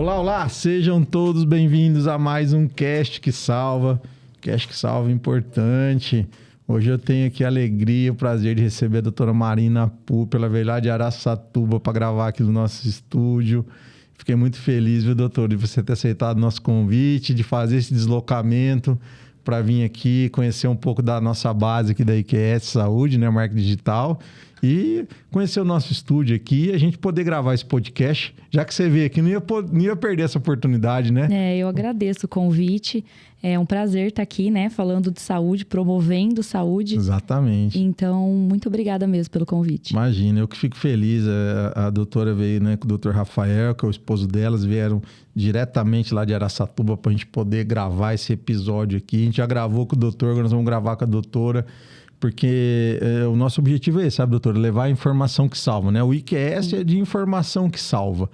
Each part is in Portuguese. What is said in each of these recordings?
Olá, olá! Sejam todos bem-vindos a mais um Cast que Salva. Cast que Salva importante. Hoje eu tenho aqui a alegria e o prazer de receber a doutora Marina Pupp. Ela veio lá de Araçatuba para gravar aqui no nosso estúdio. Fiquei muito feliz, viu, doutor, de você ter aceitado o nosso convite, de fazer esse deslocamento para vir aqui conhecer um pouco da nossa base aqui da IQS Saúde, né, marketing digital, e conhecer o nosso estúdio aqui e a gente poder gravar esse podcast. Já que você veio aqui, não ia perder essa oportunidade, né? Eu agradeço o convite. É um prazer estar aqui, né? Falando de saúde, promovendo saúde. Exatamente. Então, muito obrigada mesmo pelo convite. Imagina, eu que fico feliz. A doutora veio, né, com o doutor Rafael, que é o esposo delas, vieram diretamente lá de Araçatuba para a gente poder gravar esse episódio aqui. A gente já gravou com o doutor, agora nós vamos gravar com a doutora. Porque o nosso objetivo é esse, sabe, doutor? Levar a informação que salva, né? O IQS é de informação que salva.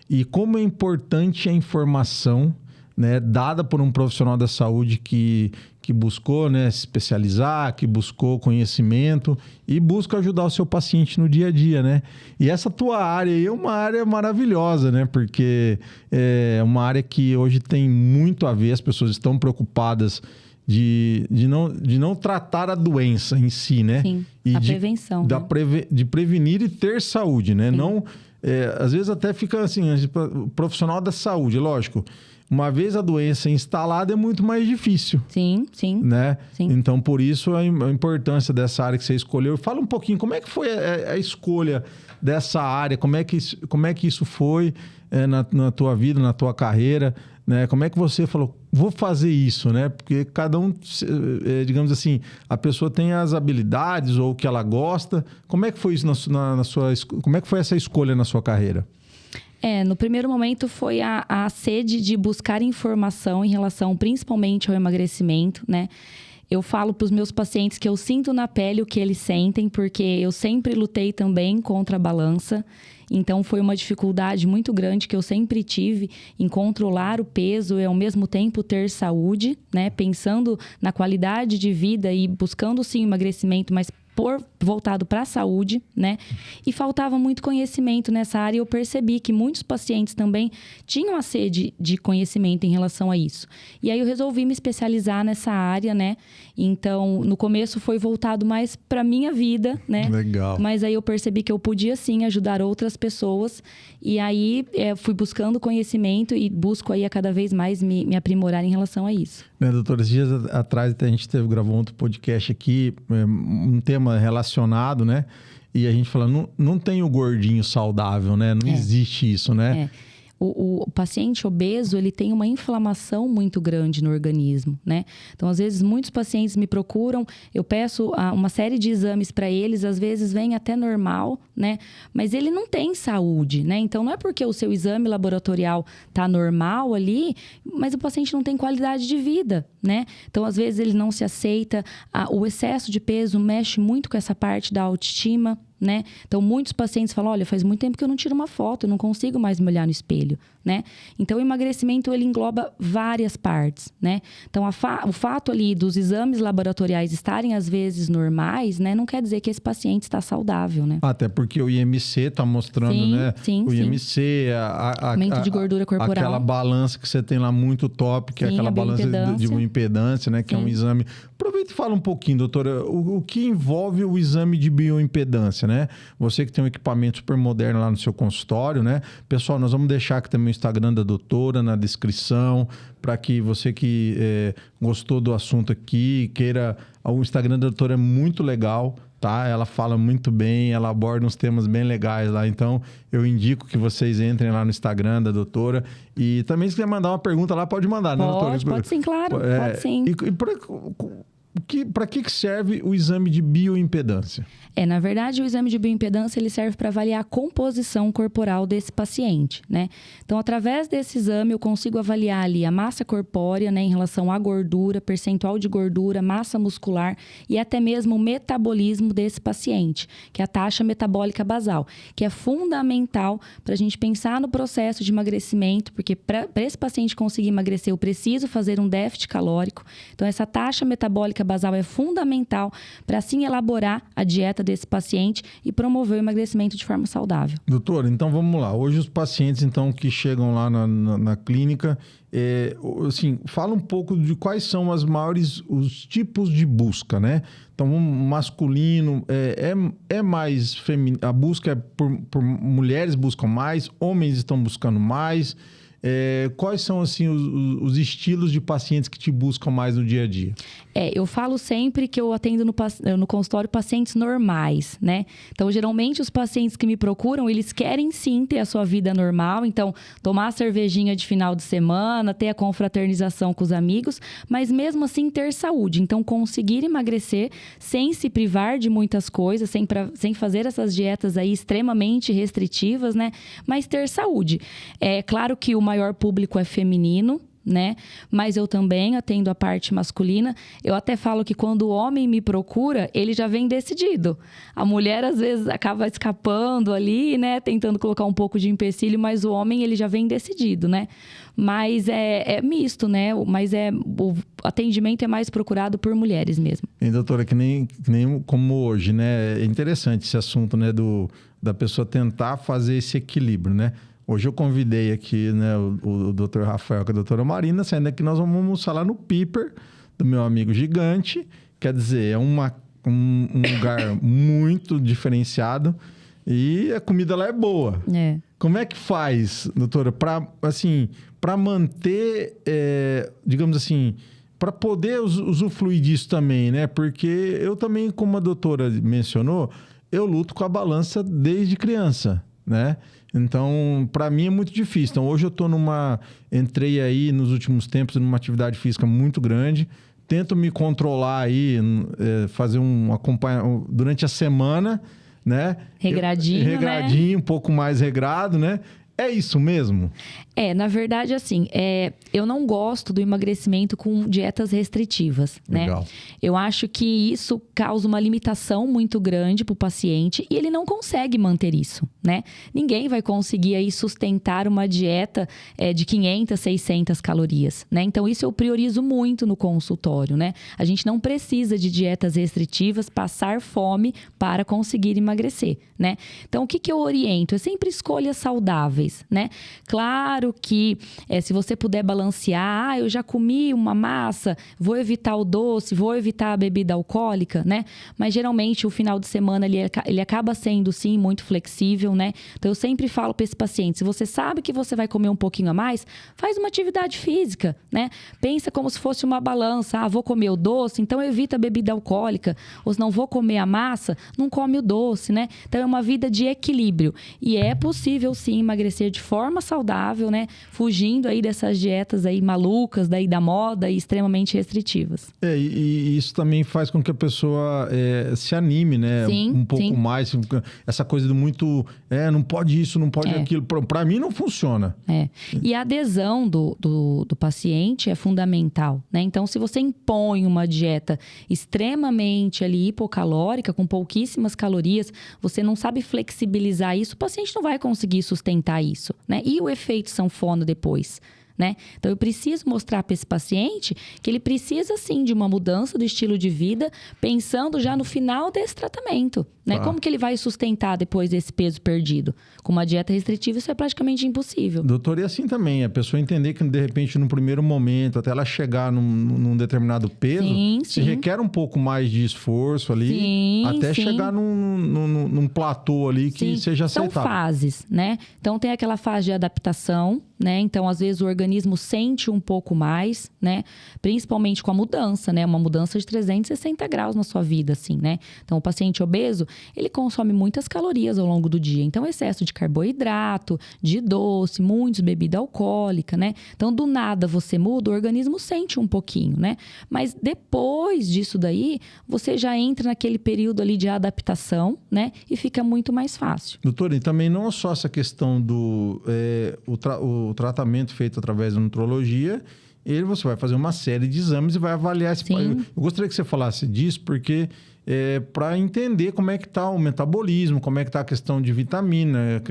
E como é importante a informação, né, dada por um profissional da saúde que buscou, né, se especializar, que buscou conhecimento e busca ajudar o seu paciente no dia a dia, né? E essa tua área aí é uma área maravilhosa, né? Porque é uma área que hoje tem muito a ver, as pessoas estão preocupadas de não tratar a doença em si, né? Sim, e prevenção. De prevenir e ter saúde, né? Sim. Não, às vezes até fica assim, o profissional da saúde, lógico, uma vez a doença instalada é muito mais difícil. Sim, sim. Né? Sim. Então, por isso, a importância dessa área que você escolheu. Fala um pouquinho, como é que foi a escolha dessa área? Como é que isso foi na tua vida, na tua carreira? Né? Como é que você falou, vou fazer isso, né? Porque cada um, digamos assim, a pessoa tem as habilidades ou o que ela gosta. Como é que foi isso como é que foi essa escolha na sua carreira? No primeiro momento foi a sede de buscar informação em relação principalmente ao emagrecimento, né? Eu falo para os meus pacientes que eu sinto na pele o que eles sentem, porque eu sempre lutei também contra a balança. Então, foi uma dificuldade muito grande que eu sempre tive em controlar o peso e, ao mesmo tempo, ter saúde, né? Pensando na qualidade de vida e buscando, sim, emagrecimento, mas voltado para a saúde, né? E faltava muito conhecimento nessa área e eu percebi que muitos pacientes também tinham a sede de conhecimento em relação a isso. E aí eu resolvi me especializar nessa área, né? Então, no começo foi voltado mais para minha vida, né? Legal. Mas aí eu percebi que eu podia, sim, ajudar outras pessoas. E aí fui buscando conhecimento e busco aí a cada vez mais me aprimorar em relação a isso. Doutora, esses dias atrás a gente gravou outro podcast aqui, um tema relacionado, né? E a gente fala, não tem o gordinho saudável, né? Não existe isso, né? O paciente obeso, ele tem uma inflamação muito grande no organismo, né? Então, às vezes, muitos pacientes me procuram, eu peço uma série de exames para eles, às vezes vem até normal, né? Mas ele não tem saúde, né? Então, não é porque o seu exame laboratorial tá normal ali, mas o paciente não tem qualidade de vida, né? Então, às vezes, ele não se aceita, o excesso de peso mexe muito com essa parte da autoestima, né? Então, muitos pacientes falam, olha, faz muito tempo que eu não tiro uma foto, eu não consigo mais me olhar no espelho, né? Então, o emagrecimento, ele engloba várias partes, né? Então, o fato ali dos exames laboratoriais estarem, às vezes, normais, né? Não quer dizer que esse paciente está saudável, né? Até porque o IMC está mostrando, sim, né? Sim, o IMC, aumento de gordura corporal. Aquela balança que você tem lá muito top, que é aquela balança de bioimpedância, né? Que é um exame... Aproveita e fala um pouquinho, doutora, o que envolve o exame de bioimpedância, né? Você que tem um equipamento super moderno lá no seu consultório, né? Pessoal, nós vamos deixar aqui também o Instagram da doutora na descrição, para que você que gostou do assunto aqui, queira... O Instagram da doutora é muito legal, tá? Ela fala muito bem, ela aborda uns temas bem legais lá. Então, eu indico que vocês entrem lá no Instagram da doutora. E também, se quiser mandar uma pergunta lá, pode mandar, né, doutora? Pode sim, claro. Pode sim. Para que serve o exame de bioimpedância? Na verdade, o exame de bioimpedância ele serve para avaliar a composição corporal desse paciente, né? Então, através desse exame, eu consigo avaliar ali a massa corpórea, né, em relação à gordura, percentual de gordura, massa muscular e até mesmo o metabolismo desse paciente, que é a taxa metabólica basal, que é fundamental para a gente pensar no processo de emagrecimento, porque para esse paciente conseguir emagrecer, eu preciso fazer um déficit calórico. Então, essa taxa metabólica calórica basal é fundamental para, assim, elaborar a dieta desse paciente e promover o emagrecimento de forma saudável. Doutora, então vamos lá. Hoje os pacientes, então, que chegam lá na clínica, assim, fala um pouco de quais são os tipos de busca, né? Então, masculino, mais feminino, a busca é por mulheres buscam mais, homens estão buscando mais. Quais são, assim, os estilos de pacientes que te buscam mais no dia a dia? Eu falo sempre que eu atendo no consultório pacientes normais, né? Então, geralmente, os pacientes que me procuram, eles querem sim ter a sua vida normal. Então, tomar a cervejinha de final de semana, ter a confraternização com os amigos, mas mesmo assim ter saúde. Então, conseguir emagrecer sem se privar de muitas coisas, sem fazer essas dietas aí extremamente restritivas, né? Mas ter saúde. É claro que o maior público é feminino, né? Mas eu também atendo a parte masculina. Eu até falo que quando o homem me procura, ele já vem decidido. A mulher, às vezes, acaba escapando ali, né? Tentando colocar um pouco de empecilho, mas o homem, ele já vem decidido, né? Mas é misto, né? Mas o atendimento é mais procurado por mulheres mesmo. E, doutora, que nem como hoje, né? É interessante esse assunto, né? Da pessoa tentar fazer esse equilíbrio, né? Hoje eu convidei aqui, né, o Dr. Rafael e a doutora Marina, saindo aqui nós vamos almoçar lá no Piper, do meu amigo gigante. Quer dizer, é um lugar muito diferenciado e a comida lá é boa. Como é que faz, doutora, para manter, digamos assim, para poder usufruir disso também, né? Porque eu também, como a doutora mencionou, eu luto com a balança desde criança, né? Então, para mim é muito difícil. Então, hoje eu entrei aí nos últimos tempos numa atividade física muito grande. Tento me controlar aí, fazer um acompanhamento durante a semana, né? Regradinho, né? Um pouco mais regrado, né? É isso mesmo? Na verdade, assim, eu não gosto do emagrecimento com dietas restritivas, Legal. Né? Eu acho que isso causa uma limitação muito grande para o paciente e ele não consegue manter isso, né? Ninguém vai conseguir aí sustentar uma dieta de 500, 600 calorias, né? Então, isso eu priorizo muito no consultório, né? A gente não precisa de dietas restritivas, passar fome para conseguir emagrecer, né? Então, o que eu oriento? É sempre escolhas saudáveis, né? Claro que se você puder balancear, eu já comi uma massa, vou evitar o doce, vou evitar a bebida alcoólica, né? Mas geralmente o final de semana ele acaba sendo sim muito flexível, né? Então eu sempre falo para esse paciente, se você sabe que você vai comer um pouquinho a mais, faz uma atividade física, né? Pensa como se fosse uma balança, vou comer o doce, então evita a bebida alcoólica, ou se não vou comer a massa, não come o doce, né? Então é uma vida de equilíbrio e é possível sim emagrecer de forma saudável, né? Fugindo aí dessas dietas aí malucas, daí da moda e extremamente restritivas. E isso também faz com que a pessoa se anime, né? Sim, um pouco sim. mais. Essa coisa do muito... não pode isso, não pode aquilo. Para mim não funciona. E a adesão do paciente é fundamental, né? Então, se você impõe uma dieta extremamente ali hipocalórica, com pouquíssimas calorias, você não sabe flexibilizar isso, o paciente não vai conseguir sustentar isso, né? E o efeito sanfona depois, né? Então, eu preciso mostrar para esse paciente que ele precisa, sim, de uma mudança do estilo de vida, pensando já no final desse tratamento, né? Como que ele vai sustentar depois desse peso perdido? Com uma dieta restritiva, isso é praticamente impossível. Doutor, e assim também, a pessoa entender que, de repente, no primeiro momento, até ela chegar num determinado peso, se requer um pouco mais de esforço ali, até chegar num platô ali que seja aceitável. São fases, né? Então, tem aquela fase de adaptação, né? Então, às vezes, o organismo sente um pouco mais, né? Principalmente com a mudança, né? Uma mudança de 360 graus na sua vida, assim, né? Então, o paciente obeso, ele consome muitas calorias ao longo do dia. Então, excesso de carboidrato, de doce, muitos bebida alcoólica, né? Então, do nada você muda, o organismo sente um pouquinho, né? Mas depois disso daí, você já entra naquele período ali de adaptação, né? E fica muito mais fácil. Doutora, e também não é só essa questão do o tratamento feito através da nutrologia, você vai fazer uma série de exames e vai avaliar esse... Eu gostaria que você falasse disso, porque para entender como é que está o metabolismo, como é que está a questão de vitamina,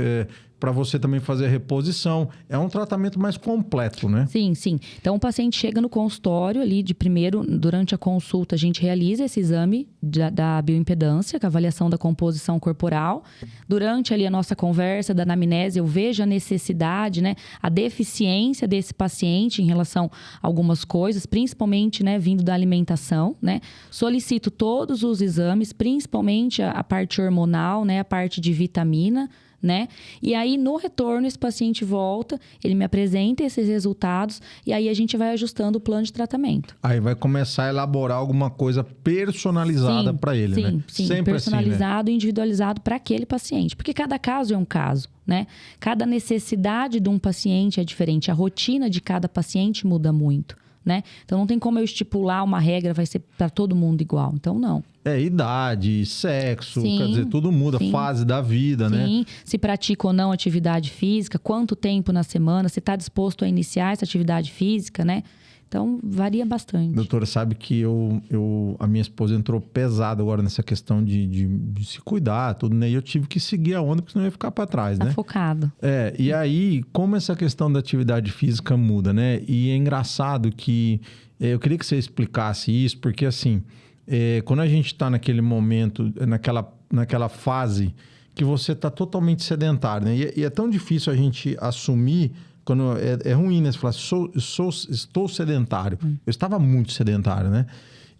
para você também fazer a reposição. É um tratamento mais completo, né? Sim, sim. Então, o paciente chega no consultório ali, durante a consulta, a gente realiza esse exame da bioimpedância, com a avaliação da composição corporal. Durante ali a nossa conversa da anamnese, eu vejo a necessidade, né, a deficiência desse paciente em relação a algumas coisas, principalmente, né, vindo da alimentação, né? Solicito todos os exames, principalmente a parte hormonal, né, a parte de vitamina, né? E aí, no retorno, esse paciente volta, ele me apresenta esses resultados e aí a gente vai ajustando o plano de tratamento. Aí vai começar a elaborar alguma coisa personalizada para ele, né? Sim, sempre personalizado assim, né? e individualizado para aquele paciente. Porque cada caso é um caso, né? Cada necessidade de um paciente é diferente. A rotina de cada paciente muda muito, né? Então, não tem como eu estipular uma regra, vai ser para todo mundo igual. Então, não. Idade, sexo, sim, quer dizer, tudo muda, sim, fase da vida, sim, né? Sim, se pratica ou não atividade física, quanto tempo na semana, se está disposto a iniciar essa atividade física, né? Então, varia bastante. Doutora, sabe que a minha esposa entrou pesada agora nessa questão de se cuidar, tudo, né? E eu tive que seguir a onda, porque senão eu ia ficar para trás, né? Tá focado. E aí, como essa questão da atividade física muda, né? E é engraçado que eu queria que você explicasse isso, porque assim, quando a gente está naquele momento, naquela fase que você está totalmente sedentário, né? E é tão difícil a gente assumir, quando é ruim, né? Você falar, estou sedentário. Eu estava muito sedentário, né?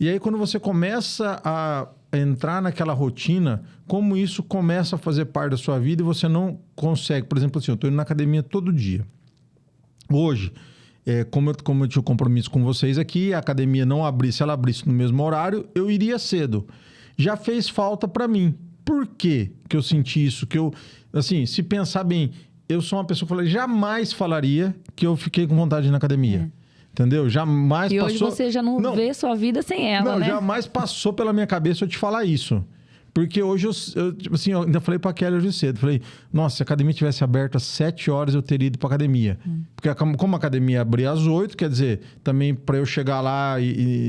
E aí, quando você começa a entrar naquela rotina, como isso começa a fazer parte da sua vida e você não consegue... Por exemplo, assim, eu estou indo na academia todo dia. Hoje, como eu tinha um compromisso com vocês aqui, a academia não abrisse, se ela abrisse no mesmo horário, eu iria cedo. Já fez falta para mim. Por quê que eu senti isso? Que eu, assim, se pensar bem... Eu sou uma pessoa que jamais falaria que eu fiquei com vontade de ir na academia. Entendeu? Jamais passou... E hoje você já não vê sua vida sem ela, né? Jamais passou pela minha cabeça eu te falar isso. Porque hoje eu ainda falei pra Kelly hoje cedo. Falei, nossa, se a academia tivesse aberta às 7 horas, eu teria ido pra academia. Porque como a academia abria às 8, quer dizer, também pra eu chegar lá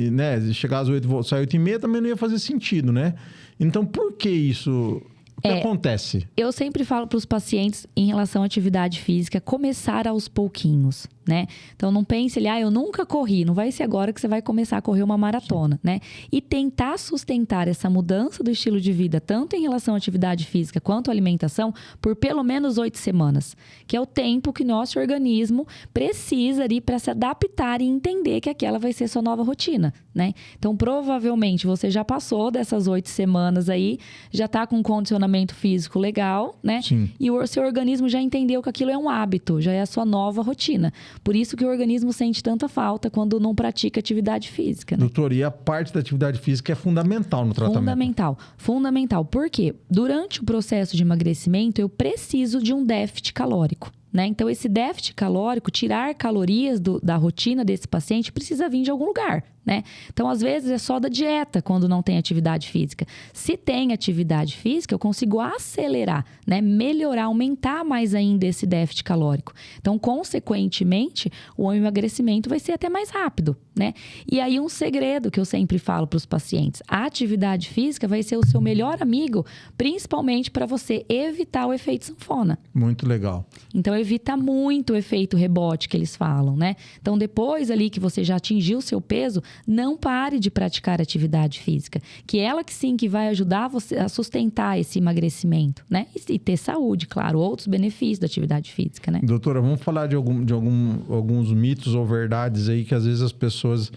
né, chegar às 8 e sair às 8h30, também não ia fazer sentido, né? Então, por que isso... O que acontece? Eu sempre falo para os pacientes em relação à atividade física, começar aos pouquinhos, né? Então, não pense ali, eu nunca corri. Não vai ser agora que você vai começar a correr uma maratona, né? E tentar sustentar essa mudança do estilo de vida, tanto em relação à atividade física quanto à alimentação, por pelo menos 8 semanas. Que é o tempo que nosso organismo precisa ali para se adaptar e entender que aquela vai ser sua nova rotina, né? Então, provavelmente, você já passou dessas 8 semanas aí, já está com um condicionamento físico legal, né? Sim. E o seu organismo já entendeu que aquilo é um hábito, já é a sua nova rotina. Por isso que o organismo sente tanta falta quando não pratica atividade física, né? Doutor, e a parte da atividade física é fundamental no tratamento? Fundamental. Por quê? Durante o processo de emagrecimento, eu preciso de um déficit calórico, né? Então, esse déficit calórico, tirar calorias da rotina desse paciente, precisa vir de algum lugar, né? Então, às vezes, é só da dieta quando não tem atividade física. Se tem atividade física, eu consigo acelerar, né? Melhorar, aumentar mais ainda esse déficit calórico. Então, consequentemente, o emagrecimento vai ser até mais rápido, né? E aí, um segredo que eu sempre falo para os pacientes: a atividade física vai ser o seu melhor amigo, principalmente para você evitar o efeito sanfona. Muito legal. Então, evita muito o efeito rebote que eles falam, né? Então, depois ali que você já atingiu o seu peso, não pare de praticar atividade física. Que ela que sim, que vai ajudar você a sustentar esse emagrecimento, né? E ter saúde, claro, outros benefícios da atividade física, né? Doutora, vamos falar de alguns mitos ou verdades aí que às vezes as pessoas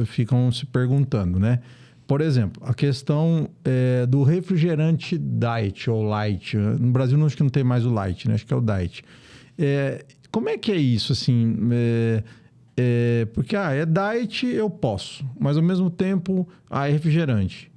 ficam se perguntando, né? Por exemplo, a questão do refrigerante diet ou light. No Brasil, acho que não tem mais o light, né? Acho que é o diet. Como é que é isso, assim? Porque, é diet, eu posso. Mas, ao mesmo tempo, é refrigerante.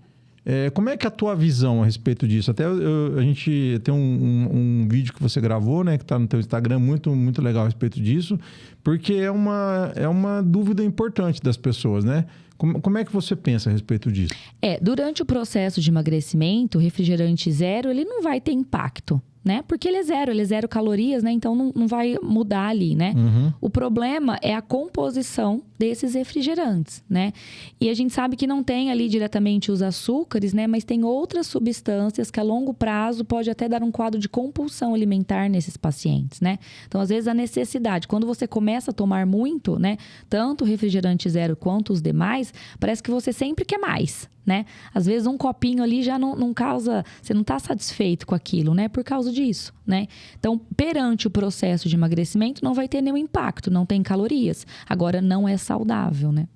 Como é que é a tua visão a respeito disso? Até a gente tem um vídeo que você gravou, né? Que está no teu Instagram, muito, muito legal a respeito disso. Porque é uma dúvida importante das pessoas, né? Como é que você pensa a respeito disso? Durante o processo de emagrecimento, o refrigerante zero, ele não vai ter impacto, né? Porque ele é zero calorias, né? Então não vai mudar ali, né? O problema é a composição desses refrigerantes, né? E a gente sabe que não tem ali diretamente os açúcares, né? Mas tem outras substâncias que a longo prazo pode até dar um quadro de compulsão alimentar nesses pacientes, né? Então, às vezes, a necessidade, quando você começa a tomar muito, né? Tanto o refrigerante zero quanto os demais, parece que você sempre quer mais, né? Às vezes um copinho ali já não causa... Você não está satisfeito com aquilo, né? Por causa disso, né? Então, perante o processo de emagrecimento, não vai ter nenhum impacto, não tem calorias. Agora, não é saudável, né?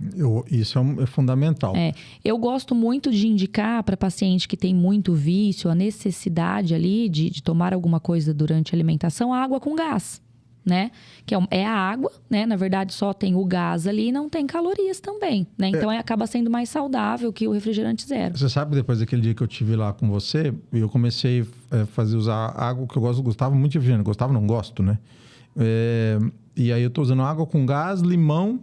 Isso é fundamental. Eu gosto muito de indicar para paciente que tem muito vício, a necessidade ali de tomar alguma coisa durante a alimentação, a água com gás. Né? Que é a água, né? Na verdade, só tem o gás ali e não tem calorias também, né? Então, acaba sendo mais saudável que o refrigerante zero. Você sabe, depois daquele dia que eu tive lá com você, eu comecei a usar água que eu gostava muito de refrigerante. Gostava, não gosto, né? E aí eu tô usando água com gás, limão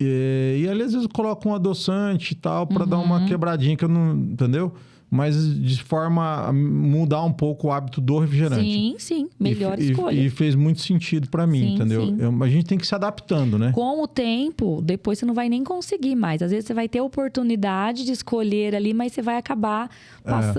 e ali às vezes eu coloco um adoçante e tal para dar uma quebradinha que eu não... Entendeu? Mas de forma a mudar um pouco o hábito do refrigerante. Sim. Melhor escolha. E fez muito sentido para mim, entendeu? Sim. A gente tem que se adaptando, né? Com o tempo, depois você não vai nem conseguir mais. Às vezes você vai ter a oportunidade de escolher ali, mas você vai acabar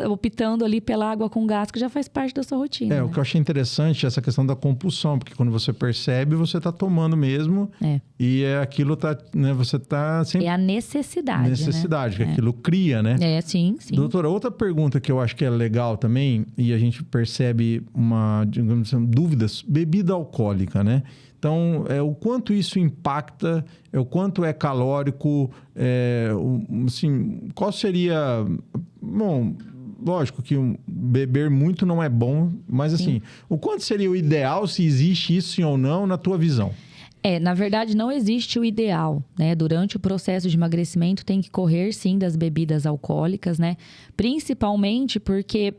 optando ali pela água com gás, que já faz parte da sua rotina. Né? O que eu achei interessante é essa questão da compulsão, porque quando você percebe, você tá tomando mesmo. E aquilo tá, né? Você tá sempre... É a necessidade, necessidade, que aquilo cria, né? Sim. Doutora, outra pergunta que eu acho que é legal também, e a gente percebe digamos assim, dúvidas, bebida alcoólica, né? Então, o quanto isso impacta, o quanto é calórico, assim, qual seria... Bom, lógico que beber muito não é bom, mas assim, o quanto seria o ideal, se existe isso sim ou não, na tua visão? Na verdade, não existe o ideal, né? Durante o processo de emagrecimento, tem que correr, sim, das bebidas alcoólicas, né? Principalmente porque,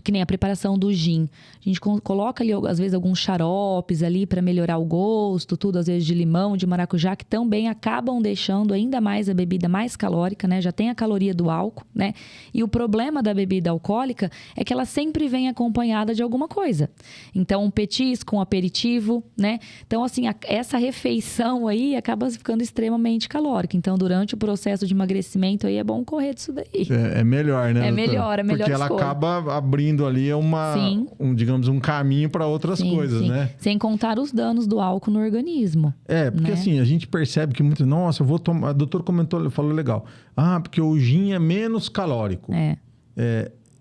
que nem a preparação do gin. A gente coloca ali, às vezes, alguns xaropes ali para melhorar o gosto, tudo, às vezes, de limão, de maracujá, que também acabam deixando ainda mais a bebida mais calórica, né? Já tem a caloria do álcool, né? E o problema da bebida alcoólica é que ela sempre vem acompanhada de alguma coisa. Então, um petisco, um aperitivo, né? Então, assim, essa refeição aí acaba ficando extremamente calórica. Então, durante o processo de emagrecimento aí é bom correr disso daí. É melhor, né? É melhor Porque ela escolha. acaba abrindo ali digamos, um caminho para outras coisas, né? Sem contar os danos do álcool no organismo. Porque assim, a gente percebe que muito... Nossa, eu vou tomar... A doutora falou legal. Porque o gin é menos calórico.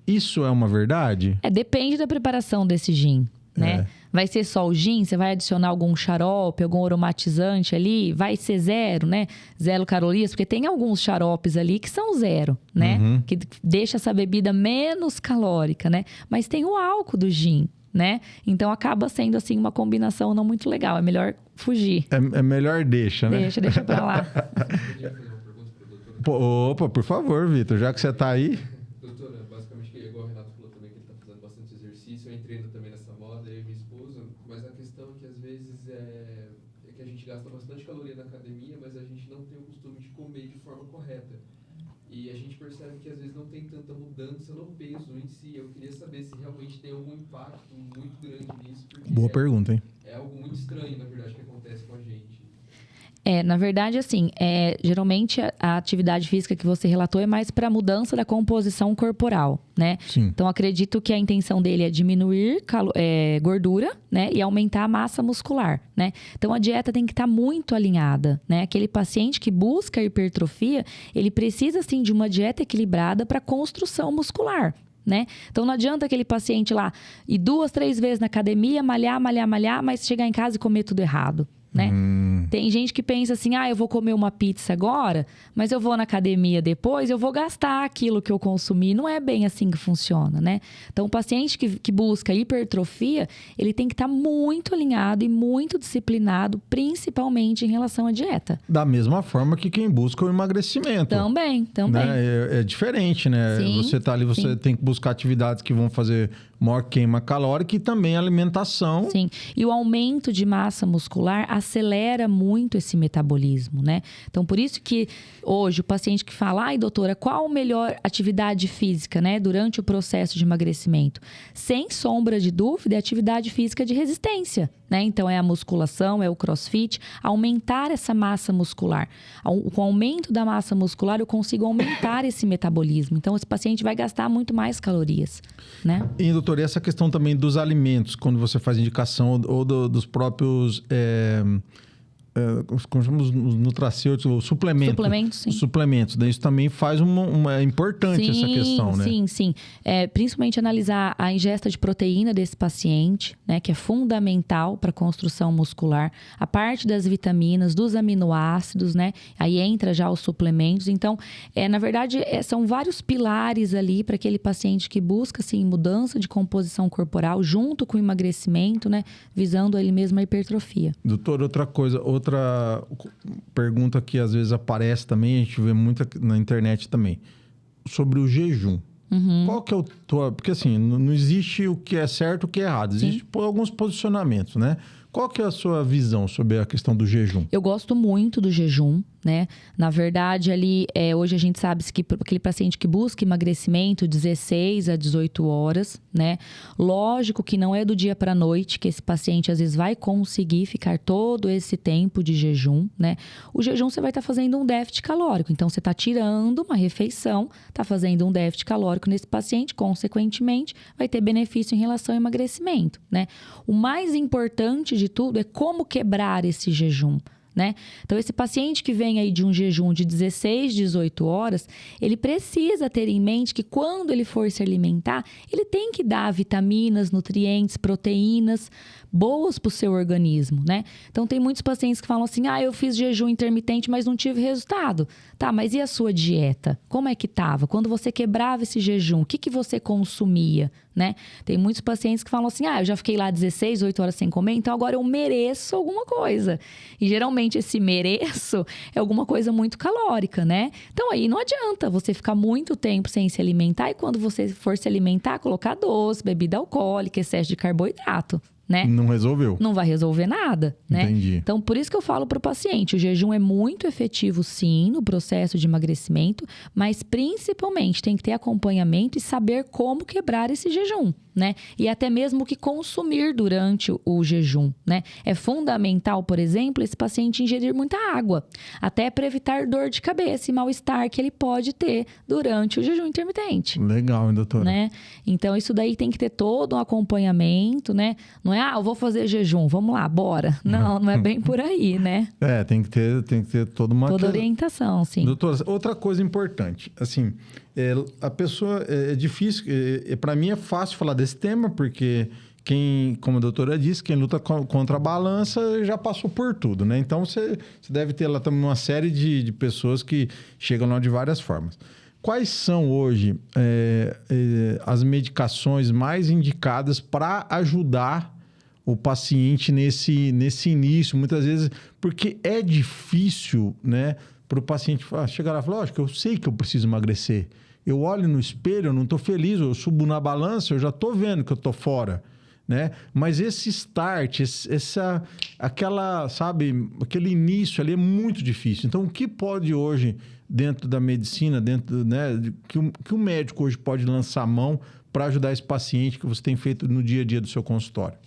Isso é uma verdade? Depende da preparação desse gin, né? Vai ser só o gin? Você vai adicionar algum xarope, algum aromatizante ali? Vai ser zero, né? Zero calorias? Porque tem alguns xaropes ali que são zero, né? Que deixa essa bebida menos calórica, né? Mas tem o álcool do gin, né? Então, acaba sendo, assim, uma combinação não muito legal. É melhor fugir. É melhor deixa, né? Deixa pra lá. Podia fazer uma pergunta para a doutora? Opa, por favor, Vitor. Já que você tá aí... Doutora, basicamente, igual o Renato falou também, que ele está fazendo bastante exercício. Eu entrei também nessa moda, eu e minha esposa. Mas a questão é que, às vezes, é que a gente gasta bastante caloria na academia, mas a gente não tem o costume de comer de forma correta. E a gente percebe que, às vezes, não tem tanta mudança no peso em si. Eu queria saber se realmente tem algum impacto muito grande nisso. Porque Boa pergunta, hein? É algo muito estranho, na verdade, que acontece com a gente. Na verdade, assim, geralmente a atividade física que você relatou é mais para mudança da composição corporal, né? Sim. Então, acredito que a intenção dele é diminuir gordura, né? E aumentar a massa muscular, né? Então, a dieta tem que estar muito alinhada, né? Aquele paciente que busca hipertrofia, ele precisa, sim, de uma dieta equilibrada para construção muscular. Né? Então, não adianta aquele paciente lá ir 2, 3 vezes na academia, malhar, mas chegar em casa e comer tudo errado. Né? Tem gente que pensa assim, eu vou comer uma pizza agora, mas eu vou na academia depois, eu vou gastar aquilo que eu consumi. Não é bem assim que funciona, né? Então, o paciente que busca hipertrofia, ele tem que estar muito alinhado e muito disciplinado, principalmente em relação à dieta. Da mesma forma que quem busca o emagrecimento. Também. Né? É diferente, né? Sim, você tá ali, você tem que buscar atividades que vão fazer maior queima calórica e também alimentação. Sim. E o aumento de massa muscular acelera muito esse metabolismo, né? Então, por isso que hoje o paciente que fala, ai, doutora, qual a melhor atividade física, né, durante o processo de emagrecimento? Sem sombra de dúvida, é atividade física de resistência, né? Então, é a musculação, é o crossfit, aumentar essa massa muscular. Com o aumento da massa muscular, eu consigo aumentar esse metabolismo. Então, esse paciente vai gastar muito mais calorias, né? E, doutor, e essa questão também dos alimentos, quando você faz indicação ou dos próprios... como chamamos os nutracêuticos, ou suplementos. Suplementos, sim. Os suplementos. Daí isso também faz é importante essa questão, né? Sim. Principalmente analisar a ingesta de proteína desse paciente, né? Que é fundamental para a construção muscular. A parte das vitaminas, dos aminoácidos, né? Aí entra já os suplementos. Então, na verdade, são vários pilares ali para aquele paciente que busca, assim, mudança de composição corporal junto com o emagrecimento, né? Visando ele mesmo a hipertrofia. Doutor, outra pergunta que às vezes aparece também, a gente vê muito na internet também, sobre o jejum. Qual que é o... Porque assim, não existe o que é certo e o que é errado. Existe alguns posicionamentos, né? Qual que é a sua visão sobre a questão do jejum? Eu gosto muito do jejum, né? Na verdade, ali, hoje a gente sabe que aquele paciente que busca emagrecimento, 16 a 18 horas, né? Lógico que não é do dia para a noite que esse paciente, às vezes, vai conseguir ficar todo esse tempo de jejum, né? O jejum, você vai estar fazendo um déficit calórico. Então, você está tirando uma refeição, está fazendo um déficit calórico nesse paciente, consequentemente, vai ter benefício em relação ao emagrecimento, né? O mais importante de tudo é como quebrar esse jejum, né? Então, esse paciente que vem aí de um jejum de 16, 18 horas, ele precisa ter em mente que quando ele for se alimentar, ele tem que dar vitaminas, nutrientes, proteínas boas para o seu organismo, né? Então, tem muitos pacientes que falam assim, eu fiz jejum intermitente, mas não tive resultado. Tá, mas e a sua dieta? Como é que estava? Quando você quebrava esse jejum, o que você consumia, né? Tem muitos pacientes que falam assim, eu já fiquei lá 16, 8 horas sem comer, então agora eu mereço alguma coisa. E geralmente esse mereço é alguma coisa muito calórica, né? Então aí não adianta você ficar muito tempo sem se alimentar e quando você for se alimentar, colocar doce, bebida alcoólica, excesso de carboidrato, né? Não resolveu. Não vai resolver nada, né? Entendi. Então, por isso que eu falo para o paciente, o jejum é muito efetivo, sim, no processo de emagrecimento, mas principalmente tem que ter acompanhamento e saber como quebrar esse jejum, né? E até mesmo o que consumir durante o jejum, né? É fundamental, por exemplo, esse paciente ingerir muita água, até para evitar dor de cabeça e mal-estar que ele pode ter durante o jejum intermitente. Legal, hein, doutora? Né? Então, isso daí tem que ter todo um acompanhamento, né? Não é, eu vou fazer jejum, vamos lá, bora. Não é bem por aí, né? Tem que ter toda orientação, sim. Doutora, outra coisa importante, assim, a pessoa, é difícil, para mim é fácil falar desse tema, porque como a doutora disse, quem luta contra a balança já passou por tudo, né? Então, você deve ter lá também uma série de pessoas que chegam lá de várias formas. Quais são hoje as medicações mais indicadas para ajudar o paciente nesse início? Muitas vezes, porque é difícil, né, para o paciente chegar lá e falar, lógico, eu sei que eu preciso emagrecer. Eu olho no espelho, eu não estou feliz, eu subo na balança, eu já estou vendo que eu estou fora, né? Mas esse start, aquele início ali é muito difícil. Então, o que pode hoje, dentro da medicina, né, que o médico hoje pode lançar a mão para ajudar esse paciente que você tem feito no dia a dia do seu consultório?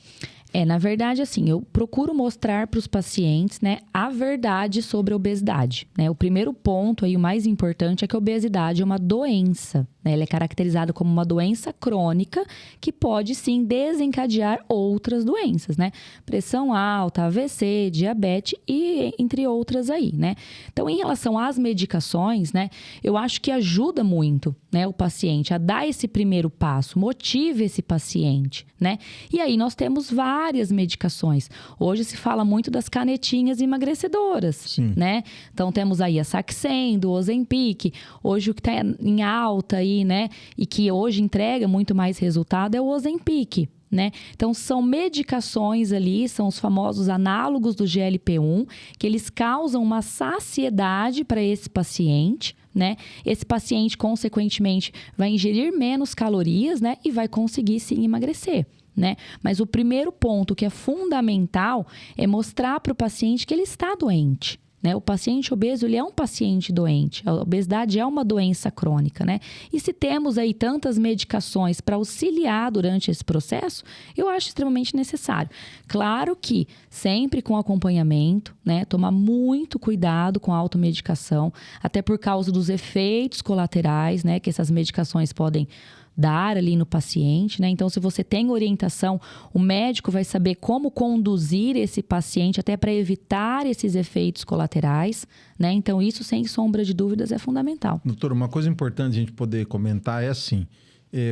Na verdade, assim, eu procuro mostrar para os pacientes, né, a verdade sobre a obesidade, né? O primeiro ponto aí, o mais importante, é que a obesidade é uma doença, né? Ela é caracterizada como uma doença crônica que pode, sim, desencadear outras doenças, né? Pressão alta, AVC, diabetes e entre outras aí, né? Então, em relação às medicações, né, eu acho que ajuda muito, né, o paciente a dar esse primeiro passo, motive esse paciente, né? E aí nós temos várias medicações. Hoje se fala muito das canetinhas emagrecedoras, sim, né? Então temos aí a Saxenda, o Ozempic. Hoje o que está em alta aí, né, e que hoje entrega muito mais resultado é o Ozempic, né? Então, são medicações ali, são os famosos análogos do GLP-1, que eles causam uma saciedade para esse paciente, né? Esse paciente, consequentemente, vai ingerir menos calorias, né? E vai conseguir, sim, emagrecer, né? Mas o primeiro ponto que é fundamental é mostrar para o paciente que ele está doente, né? O paciente obeso, ele é um paciente doente. A obesidade é uma doença crônica, né? E se temos aí tantas medicações para auxiliar durante esse processo, eu acho extremamente necessário. Claro que sempre com acompanhamento, né? Tomar muito cuidado com a automedicação, até por causa dos efeitos colaterais, né? Que essas medicações podem dar ali no paciente, né? Então, se você tem orientação, o médico vai saber como conduzir esse paciente até para evitar esses efeitos colaterais, né? Então, isso, sem sombra de dúvidas, é fundamental. Doutora, uma coisa importante a gente poder comentar é assim,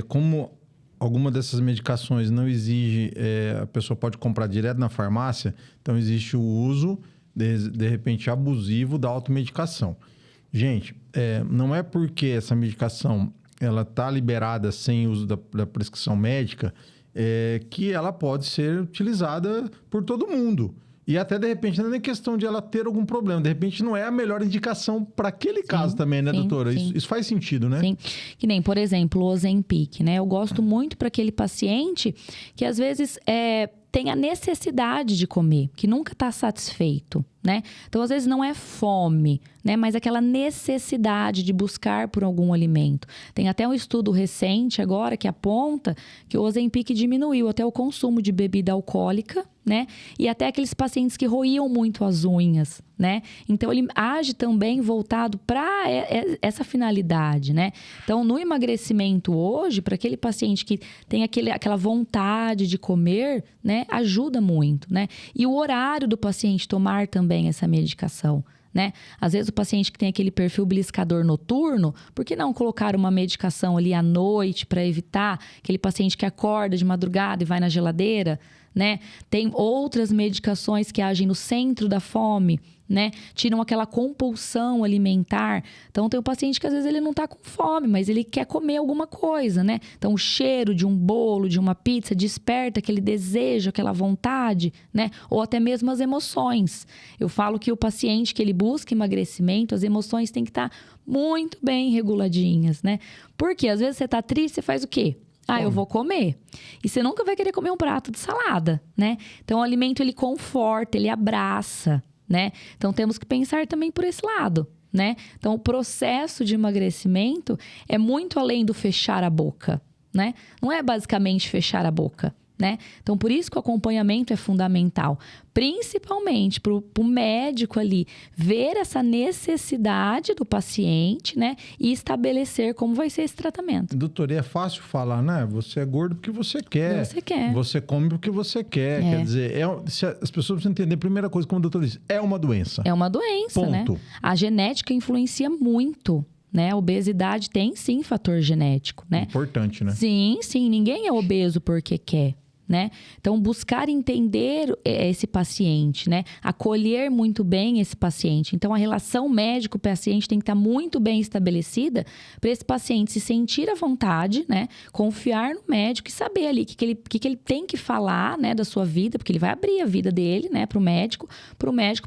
como alguma dessas medicações não exige, a pessoa pode comprar direto na farmácia, então existe o uso, de repente, abusivo da automedicação. Gente, não é porque essa medicação ela está liberada sem uso da prescrição médica, que ela pode ser utilizada por todo mundo. E até, de repente, não é nem questão de ela ter algum problema. De repente, não é a melhor indicação para aquele caso também, né, doutora? Sim. Isso faz sentido, né? Sim. Que nem, por exemplo, o Ozempic, né? Eu gosto muito para aquele paciente que, às vezes, tem a necessidade de comer, que nunca está satisfeito, né? Então, às vezes, não é fome, né? Mas aquela necessidade de buscar por algum alimento. Tem até um estudo recente agora que aponta que o Ozempic diminuiu até o consumo de bebida alcoólica, né? E até aqueles pacientes que roíam muito as unhas, né? Então, ele age também voltado para essa finalidade, né? Então, no emagrecimento hoje, para aquele paciente que tem aquela vontade de comer, né? Ajuda muito, né? E o horário do paciente tomar também essa medicação, né? Às vezes o paciente que tem aquele perfil beliscador noturno, por que não colocar uma medicação ali à noite para evitar aquele paciente que acorda de madrugada e vai na geladeira, né? Tem outras medicações que agem no centro da fome, né? Tiram aquela compulsão alimentar. Então, tem um paciente que às vezes ele não tá com fome, mas ele quer comer alguma coisa, né? Então, o cheiro de um bolo, de uma pizza, desperta aquele desejo, aquela vontade, né? Ou até mesmo as emoções. Eu falo que o paciente que ele busca emagrecimento, as emoções têm que estar muito bem reguladinhas, né? Porque às vezes você tá triste, você faz o quê? Eu vou comer. E você nunca vai querer comer um prato de salada, né? Então, o alimento, ele conforta, ele abraça, né? Então, temos que pensar também por esse lado, né? Então, o processo de emagrecimento é muito além do fechar a boca, né? Não é basicamente fechar a boca, né? Então, por isso que o acompanhamento é fundamental. Principalmente para o médico ali ver essa necessidade do paciente, né? E estabelecer como vai ser esse tratamento. Doutor, é fácil falar, né? Você é gordo porque você quer. Você quer. Você come porque você quer. Quer dizer, as pessoas precisam entender, a primeira coisa, como o doutor disse, é uma doença. É uma doença, ponto, né? A genética influencia muito, né? A obesidade tem, sim, fator genético, né? Importante, né? Sim. Ninguém é obeso porque quer, né? Então, buscar entender esse paciente, né? Acolher muito bem esse paciente. Então, a relação médico-paciente tem que estar muito bem estabelecida para esse paciente se sentir à vontade, né? Confiar no médico e saber ali o que ele tem que falar, né? Da sua vida, porque ele vai abrir a vida dele, né? Para o médico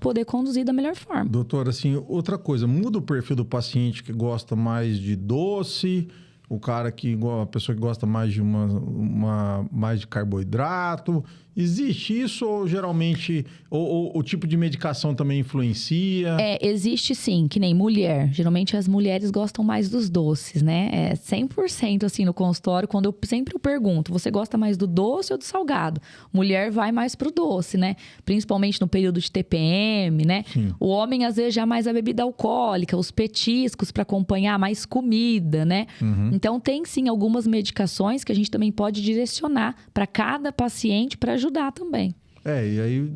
poder conduzir da melhor forma. Doutor, assim, outra coisa, muda o perfil do paciente que gosta mais de doce, a pessoa que gosta mais de mais de carboidrato. Existe isso ou geralmente o tipo de medicação também influencia? Existe sim, que nem mulher. Geralmente as mulheres gostam mais dos doces, né? 100% assim no consultório, quando eu sempre pergunto, você gosta mais do doce ou do salgado? Mulher vai mais pro doce, né? Principalmente no período de TPM, né? Sim. O homem às vezes já mais a bebida alcoólica, os petiscos para acompanhar, mais comida, né? Uhum. Então tem sim algumas medicações que a gente também pode direcionar para cada paciente para ajudar também. E aí,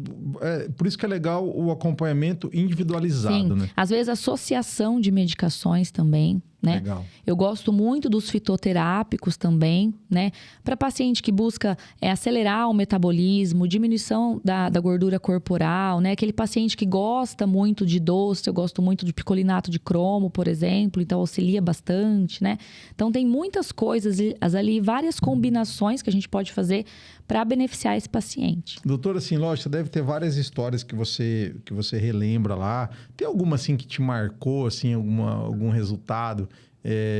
por isso que é legal o acompanhamento individualizado, Sim. né? Às vezes, associação de medicações também, né? Legal. Eu gosto muito dos fitoterápicos também, né? Para paciente que busca acelerar o metabolismo, diminuição da gordura corporal, né? Aquele paciente que gosta muito de doce, eu gosto muito de picolinato de cromo, por exemplo, então auxilia bastante, né? Então, tem muitas coisas ali, várias combinações que a gente pode fazer para beneficiar esse paciente. Doutora, assim, lógico, deve ter várias histórias que você relembra lá. Tem alguma, assim, que te marcou, assim, algum resultado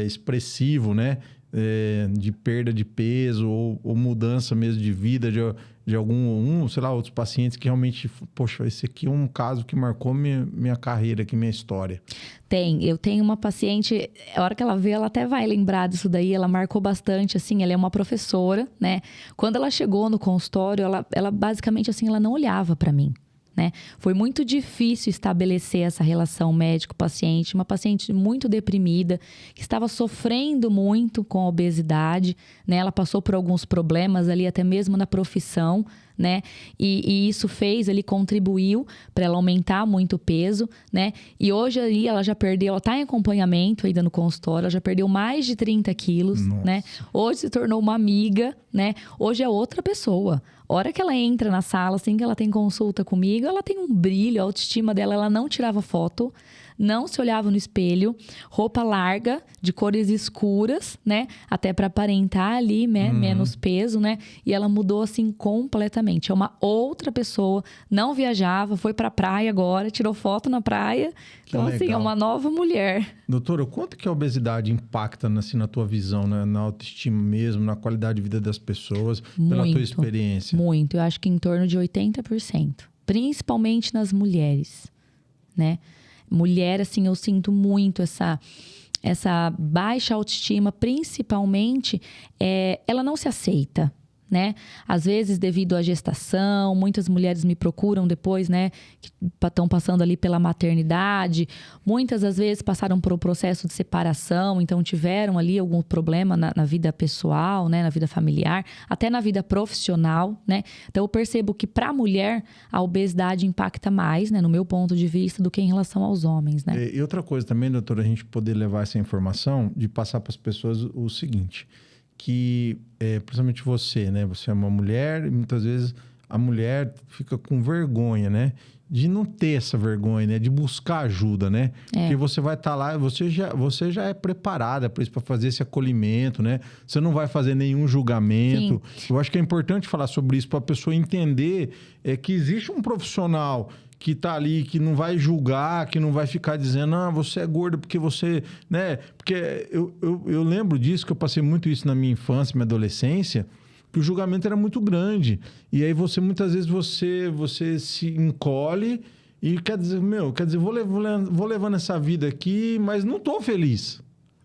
expressivo, né? de perda de peso ou mudança mesmo de vida de algum, sei lá, outros pacientes que realmente, poxa, esse aqui é um caso que marcou minha carreira aqui, minha história? Eu tenho uma paciente, a hora que ela vê, ela até vai lembrar disso daí, ela marcou bastante, assim, ela é uma professora, né? Quando ela chegou no consultório, ela basicamente, assim, ela não olhava para mim. Né? Foi muito difícil estabelecer essa relação médico-paciente, uma paciente muito deprimida, que estava sofrendo muito com a obesidade, né? Ela passou por alguns problemas ali, até mesmo na profissão, né? E isso contribuiu para ela aumentar muito o peso, né? E hoje aí ela já perdeu, ela está em acompanhamento ainda no consultório, ela já perdeu mais de 30 quilos, né? Hoje se tornou uma amiga, né? Hoje é outra pessoa. A hora que ela entra na sala, assim que ela tem consulta comigo, ela tem um brilho, a autoestima dela, ela não tirava foto, não se olhava no espelho, roupa larga, de cores escuras, né? Até para aparentar ali, né? Menos peso, né? E ela mudou, assim, completamente. É uma outra pessoa, não viajava, foi pra praia agora, tirou foto na praia. Então, assim, é uma nova mulher. Doutora, quanto que a obesidade impacta, assim, na tua visão, né? Na autoestima mesmo, na qualidade de vida das pessoas, pela tua experiência? Muito, eu acho que em torno de 80%. Principalmente nas mulheres, né? Mulher, assim, eu sinto muito essa baixa autoestima, principalmente, ela não se aceita, né? Às vezes, devido à gestação, muitas mulheres me procuram depois, né? Que estão passando ali pela maternidade. Muitas, às vezes, passaram por um processo de separação, então tiveram ali algum problema na vida pessoal, né? Na vida familiar, até na vida profissional, né? Então, eu percebo que para a mulher, a obesidade impacta mais, né? No meu ponto de vista, do que em relação aos homens, né? E outra coisa também, doutora, a gente poder levar essa informação, de passar para as pessoas o seguinte... que, principalmente você, né? Você é uma mulher e muitas vezes a mulher fica com vergonha, né? De não ter essa vergonha, né? De buscar ajuda, né? Porque você vai estar lá, você já é preparada para isso, para fazer esse acolhimento, né? Você não vai fazer nenhum julgamento. Sim. Eu acho que é importante falar sobre isso para a pessoa entender que existe um profissional que tá ali, que não vai julgar, que não vai ficar dizendo, você é gorda porque você, né? Porque eu lembro disso, que eu passei muito isso na minha infância, minha adolescência, que o julgamento era muito grande. E aí muitas vezes você se encolhe e quer dizer, vou levando essa vida aqui, mas não tô feliz,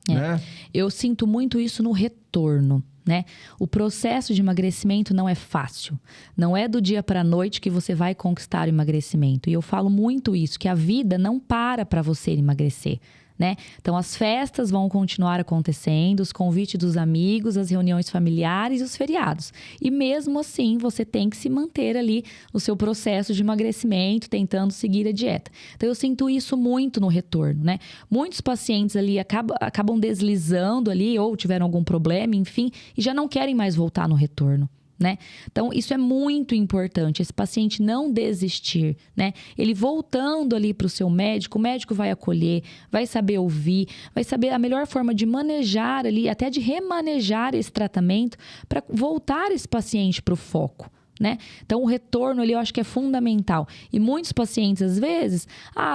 né? Eu sinto muito isso no retorno. Né? O processo de emagrecimento não é fácil. Não é do dia para a noite que você vai conquistar o emagrecimento. E eu falo muito isso, que a vida não para você emagrecer. Né? Então, as festas vão continuar acontecendo, os convites dos amigos, as reuniões familiares e os feriados. E mesmo assim, você tem que se manter ali no seu processo de emagrecimento, tentando seguir a dieta. Então, eu sinto isso muito no retorno, né? Muitos pacientes ali acabam deslizando ali, ou tiveram algum problema, enfim, e já não querem mais voltar no retorno. Né? Então, isso é muito importante, esse paciente não desistir, né? Ele voltando ali para o seu médico, o médico vai acolher, vai saber ouvir, vai saber a melhor forma de manejar ali, até de remanejar esse tratamento para voltar esse paciente para o foco. Né? Então, o retorno ali eu acho que é fundamental. E muitos pacientes, às vezes,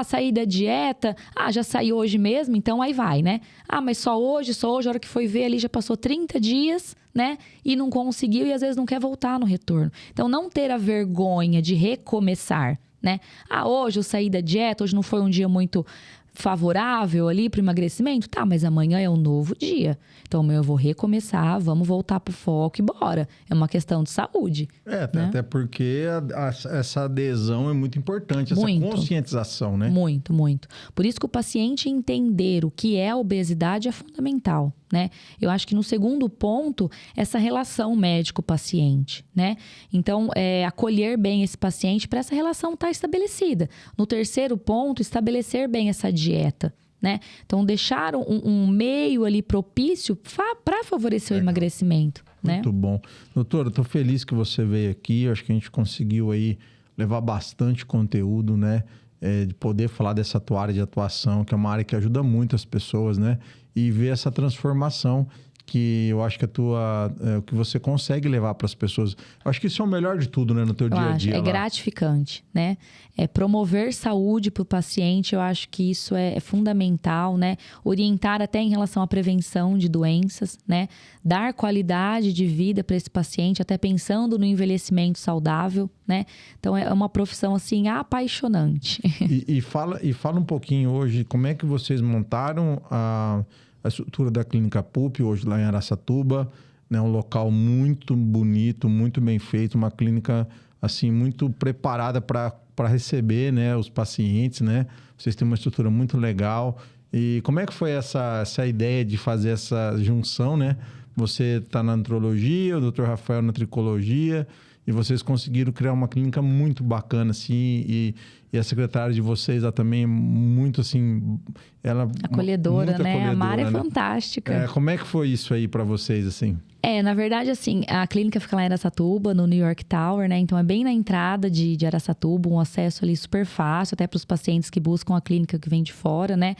saí da dieta, já saí hoje mesmo, então aí vai, né? Mas só hoje, a hora que foi ver ali já passou 30 dias, né? E não conseguiu e às vezes não quer voltar no retorno. Então, não ter a vergonha de recomeçar, né? Hoje eu saí da dieta, hoje não foi um dia muito favorável ali para o emagrecimento? Tá, mas amanhã é um novo dia. Então, amanhã eu vou recomeçar, vamos voltar pro foco e bora. É uma questão de saúde. Né? Até porque essa adesão é muito importante, essa conscientização, né? Muito, muito. Por isso que o paciente entender o que é a obesidade é fundamental, né? Eu acho que no segundo ponto, essa relação médico-paciente, né? Então, acolher bem esse paciente para essa relação estar estabelecida. No terceiro ponto, estabelecer bem essa dieta, né? Então, deixar um meio ali propício para favorecer o emagrecimento, né? Muito bom. Doutora, estou feliz que você veio aqui. Eu acho que a gente conseguiu aí levar bastante conteúdo, né? De poder falar dessa tua área de atuação, que é uma área que ajuda muito as pessoas, né? E ver essa transformação que eu acho que o que você consegue levar para as pessoas. Eu acho que isso é o melhor de tudo, né, no teu dia a dia. É gratificante, né? É promover saúde para o paciente, eu acho que isso é fundamental, né? Orientar até em relação à prevenção de doenças, né? Dar qualidade de vida para esse paciente, até pensando no envelhecimento saudável, né? Então, é uma profissão, assim, apaixonante. E fala um pouquinho hoje, como é que vocês montaram a estrutura da Clínica PUP, hoje lá em Araçatuba, né? Um local muito bonito, muito bem feito, uma clínica, assim, muito preparada para receber, né, os pacientes, né? Vocês têm uma estrutura muito legal. E como é que foi essa ideia de fazer essa junção, né? Você está na nutrologia, o Dr. Rafael na tricologia, e vocês conseguiram criar uma clínica muito bacana, assim, e a secretária de vocês, ela também é muito, assim... Acolhedora, muito né? acolhedora, A Mara é né? fantástica. Como é que foi isso aí para vocês, assim? Na verdade, assim, a clínica fica lá em Araçatuba, no New York Tower, né? Então, é bem na entrada de Araçatuba, um acesso ali super fácil, até para os pacientes que buscam a clínica que vem de fora, né?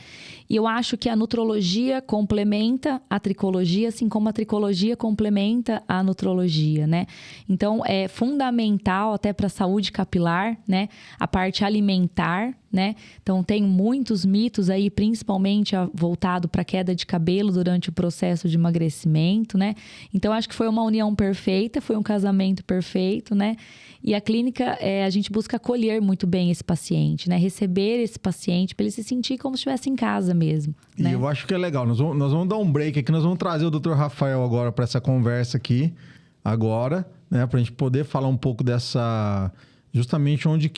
E eu acho que a nutrologia complementa a tricologia, assim como a tricologia complementa a nutrologia, né? Então, é fundamental até para a saúde capilar, né? A parte alimentar, né? Então, tem muitos mitos aí, principalmente voltado para queda de cabelo durante o processo de emagrecimento, né? Então, acho que foi uma união perfeita, foi um casamento perfeito, né? E a clínica, a gente busca acolher muito bem esse paciente, né? Receber esse paciente para ele se sentir como se estivesse em casa mesmo, né? E eu acho que é legal. Nós vamos dar um break aqui, nós vamos trazer o Dr. Rafael agora para essa conversa aqui, agora, né? Para a gente poder falar um pouco dessa... Justamente onde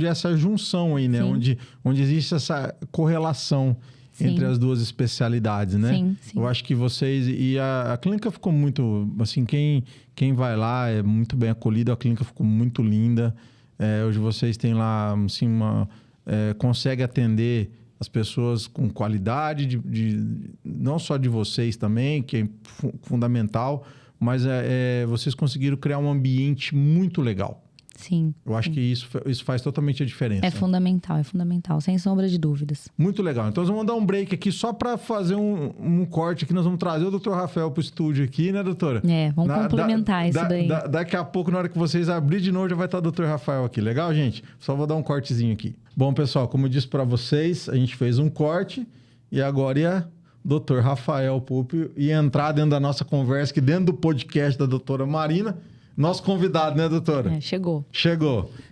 é essa junção aí, né? Onde existe essa correlação entre as duas especialidades, né? Sim. Eu acho que vocês... E a clínica ficou muito... Assim, quem vai lá é muito bem acolhido. A clínica ficou muito linda. Hoje vocês têm lá, assim, consegue atender as pessoas com qualidade, não só de vocês também, que é fundamental, mas vocês conseguiram criar um ambiente muito legal. Sim. Eu acho que isso faz totalmente a diferença. É fundamental, sem sombra de dúvidas. Muito legal. Então, nós vamos dar um break aqui só para fazer um corte aqui. Nós vamos trazer o Dr. Rafael para o estúdio aqui, né, doutora? Vamos complementar isso daí. Daqui a pouco, na hora que vocês abrirem de novo, já vai estar o Dr. Rafael aqui. Legal, gente? Só vou dar um cortezinho aqui. Bom, pessoal, como eu disse para vocês, a gente fez um corte e agora ia Dr. Rafael Pupi ia entrar dentro da nossa conversa, que dentro do podcast da doutora Marina... Nosso convidado, né, doutora? Chegou.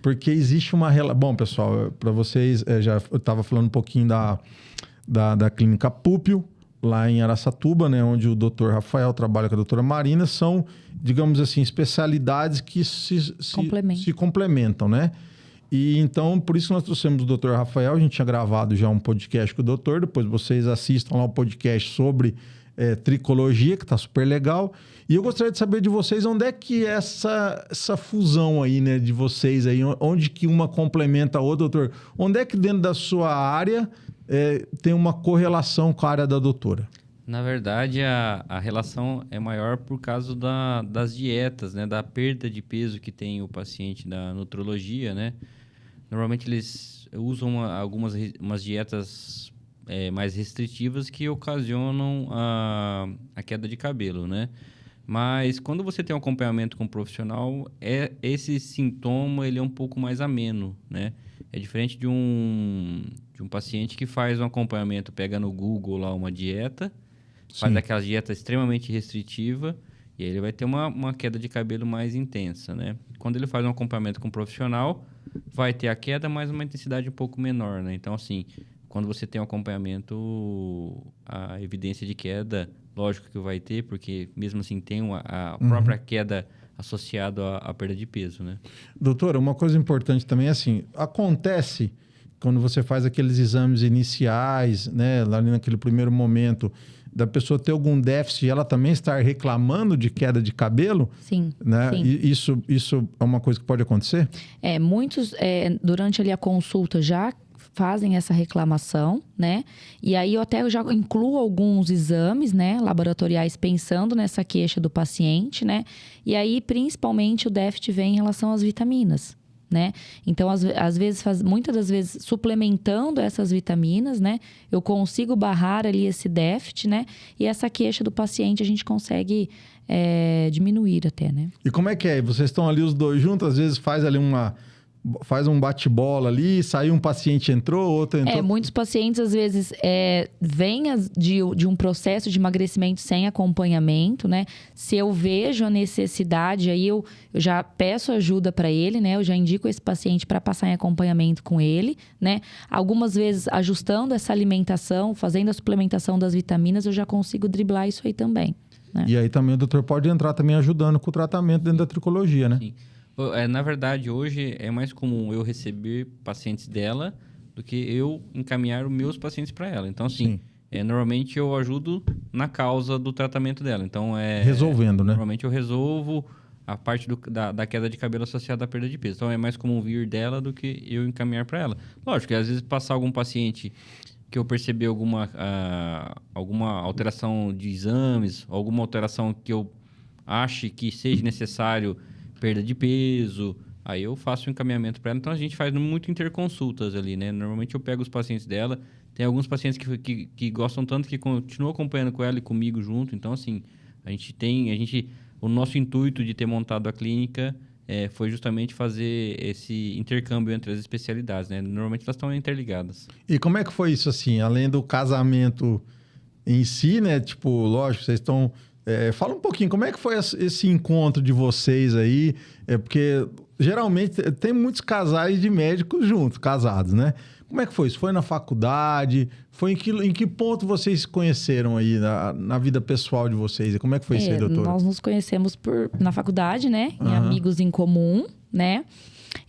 Porque existe uma relação... Bom, pessoal, para vocês, eu estava falando um pouquinho da clínica Púpio, lá em Araçatuba, né, onde o doutor Rafael trabalha com a doutora Marina. São, digamos assim, especialidades que se complementam, né? E então, por isso nós trouxemos o doutor Rafael. A gente tinha gravado já um podcast com o doutor. Depois vocês assistam lá o podcast sobre tricologia, que está super legal. E eu gostaria de saber de vocês onde é que é essa fusão aí, né, de vocês aí, onde que uma complementa a outra, doutor? Onde é que dentro da sua área tem uma correlação com a área da doutora? Na verdade, a relação é maior por causa das dietas, né, da perda de peso que tem o paciente da nutrologia, né? Normalmente eles usam umas dietas mais restritivas que ocasionam a queda de cabelo, né? Mas quando você tem um acompanhamento com um profissional, esse sintoma ele é um pouco mais ameno, né? É diferente de um paciente que faz um acompanhamento, pega no Google lá uma dieta, faz aquela dieta extremamente restritiva, e aí ele vai ter uma queda de cabelo mais intensa, né? Quando ele faz um acompanhamento com um profissional, vai ter a queda, mas uma intensidade um pouco menor, né? Então, assim, quando você tem um acompanhamento, a evidência de queda... Lógico que vai ter, porque mesmo assim tem a própria queda associada à perda de peso, né? Doutora, uma coisa importante também é assim, acontece quando você faz aqueles exames iniciais, né, lá naquele primeiro momento, da pessoa ter algum déficit e ela também estar reclamando de queda de cabelo? Sim. Né? Sim. E isso é uma coisa que pode acontecer? Muitos, durante ali a consulta, já fazem essa reclamação, né? E aí eu até já incluo alguns exames, né, laboratoriais pensando nessa queixa do paciente, né? E aí, principalmente, o déficit vem em relação às vitaminas, né? Então, às vezes, muitas das vezes, suplementando essas vitaminas, né? Eu consigo barrar ali esse déficit, né? E essa queixa do paciente a gente consegue diminuir até, né? E como é que é? Vocês estão ali os dois juntos, às vezes faz um bate-bola ali, saiu um paciente, entrou, outro entrou. Muitos pacientes, às vezes, vêm de um processo de emagrecimento sem acompanhamento, né? Se eu vejo a necessidade, aí eu já peço ajuda para ele, né? Eu já indico esse paciente para passar em acompanhamento com ele, né? Algumas vezes, ajustando essa alimentação, fazendo a suplementação das vitaminas, eu já consigo driblar isso aí também, né? E aí também o doutor pode entrar também ajudando com o tratamento dentro da tricologia, né? Sim. Na verdade, hoje é mais comum eu receber pacientes dela do que eu encaminhar os meus pacientes para ela. Então, assim, normalmente eu ajudo na causa do tratamento dela. Então, resolvendo, né? Normalmente eu resolvo a parte da queda de cabelo associada à perda de peso. Então, é mais comum vir dela do que eu encaminhar para ela. Lógico que às vezes passar algum paciente que eu perceber alguma alteração de exames, alguma alteração que eu ache que seja necessário perda de peso, aí eu faço o encaminhamento para ela. Então, a gente faz muito interconsultas ali, né? Normalmente, eu pego os pacientes dela. Tem alguns pacientes que gostam tanto que continuam acompanhando com ela e comigo junto. Então, assim, o nosso intuito de ter montado a clínica foi justamente fazer esse intercâmbio entre as especialidades, né? Normalmente, elas estão interligadas. E como é que foi isso, assim? Além do casamento em si, né? Tipo, lógico, vocês estão... fala um pouquinho, como é que foi esse encontro de vocês aí? Porque geralmente tem muitos de médicos juntos, casados, né? Como é que foi isso? Foi na faculdade? Foi em que ponto vocês se conheceram aí na vida pessoal de vocês? E como é que foi isso aí, doutora? Nós nos conhecemos na faculdade, né? Em amigos em comum, né?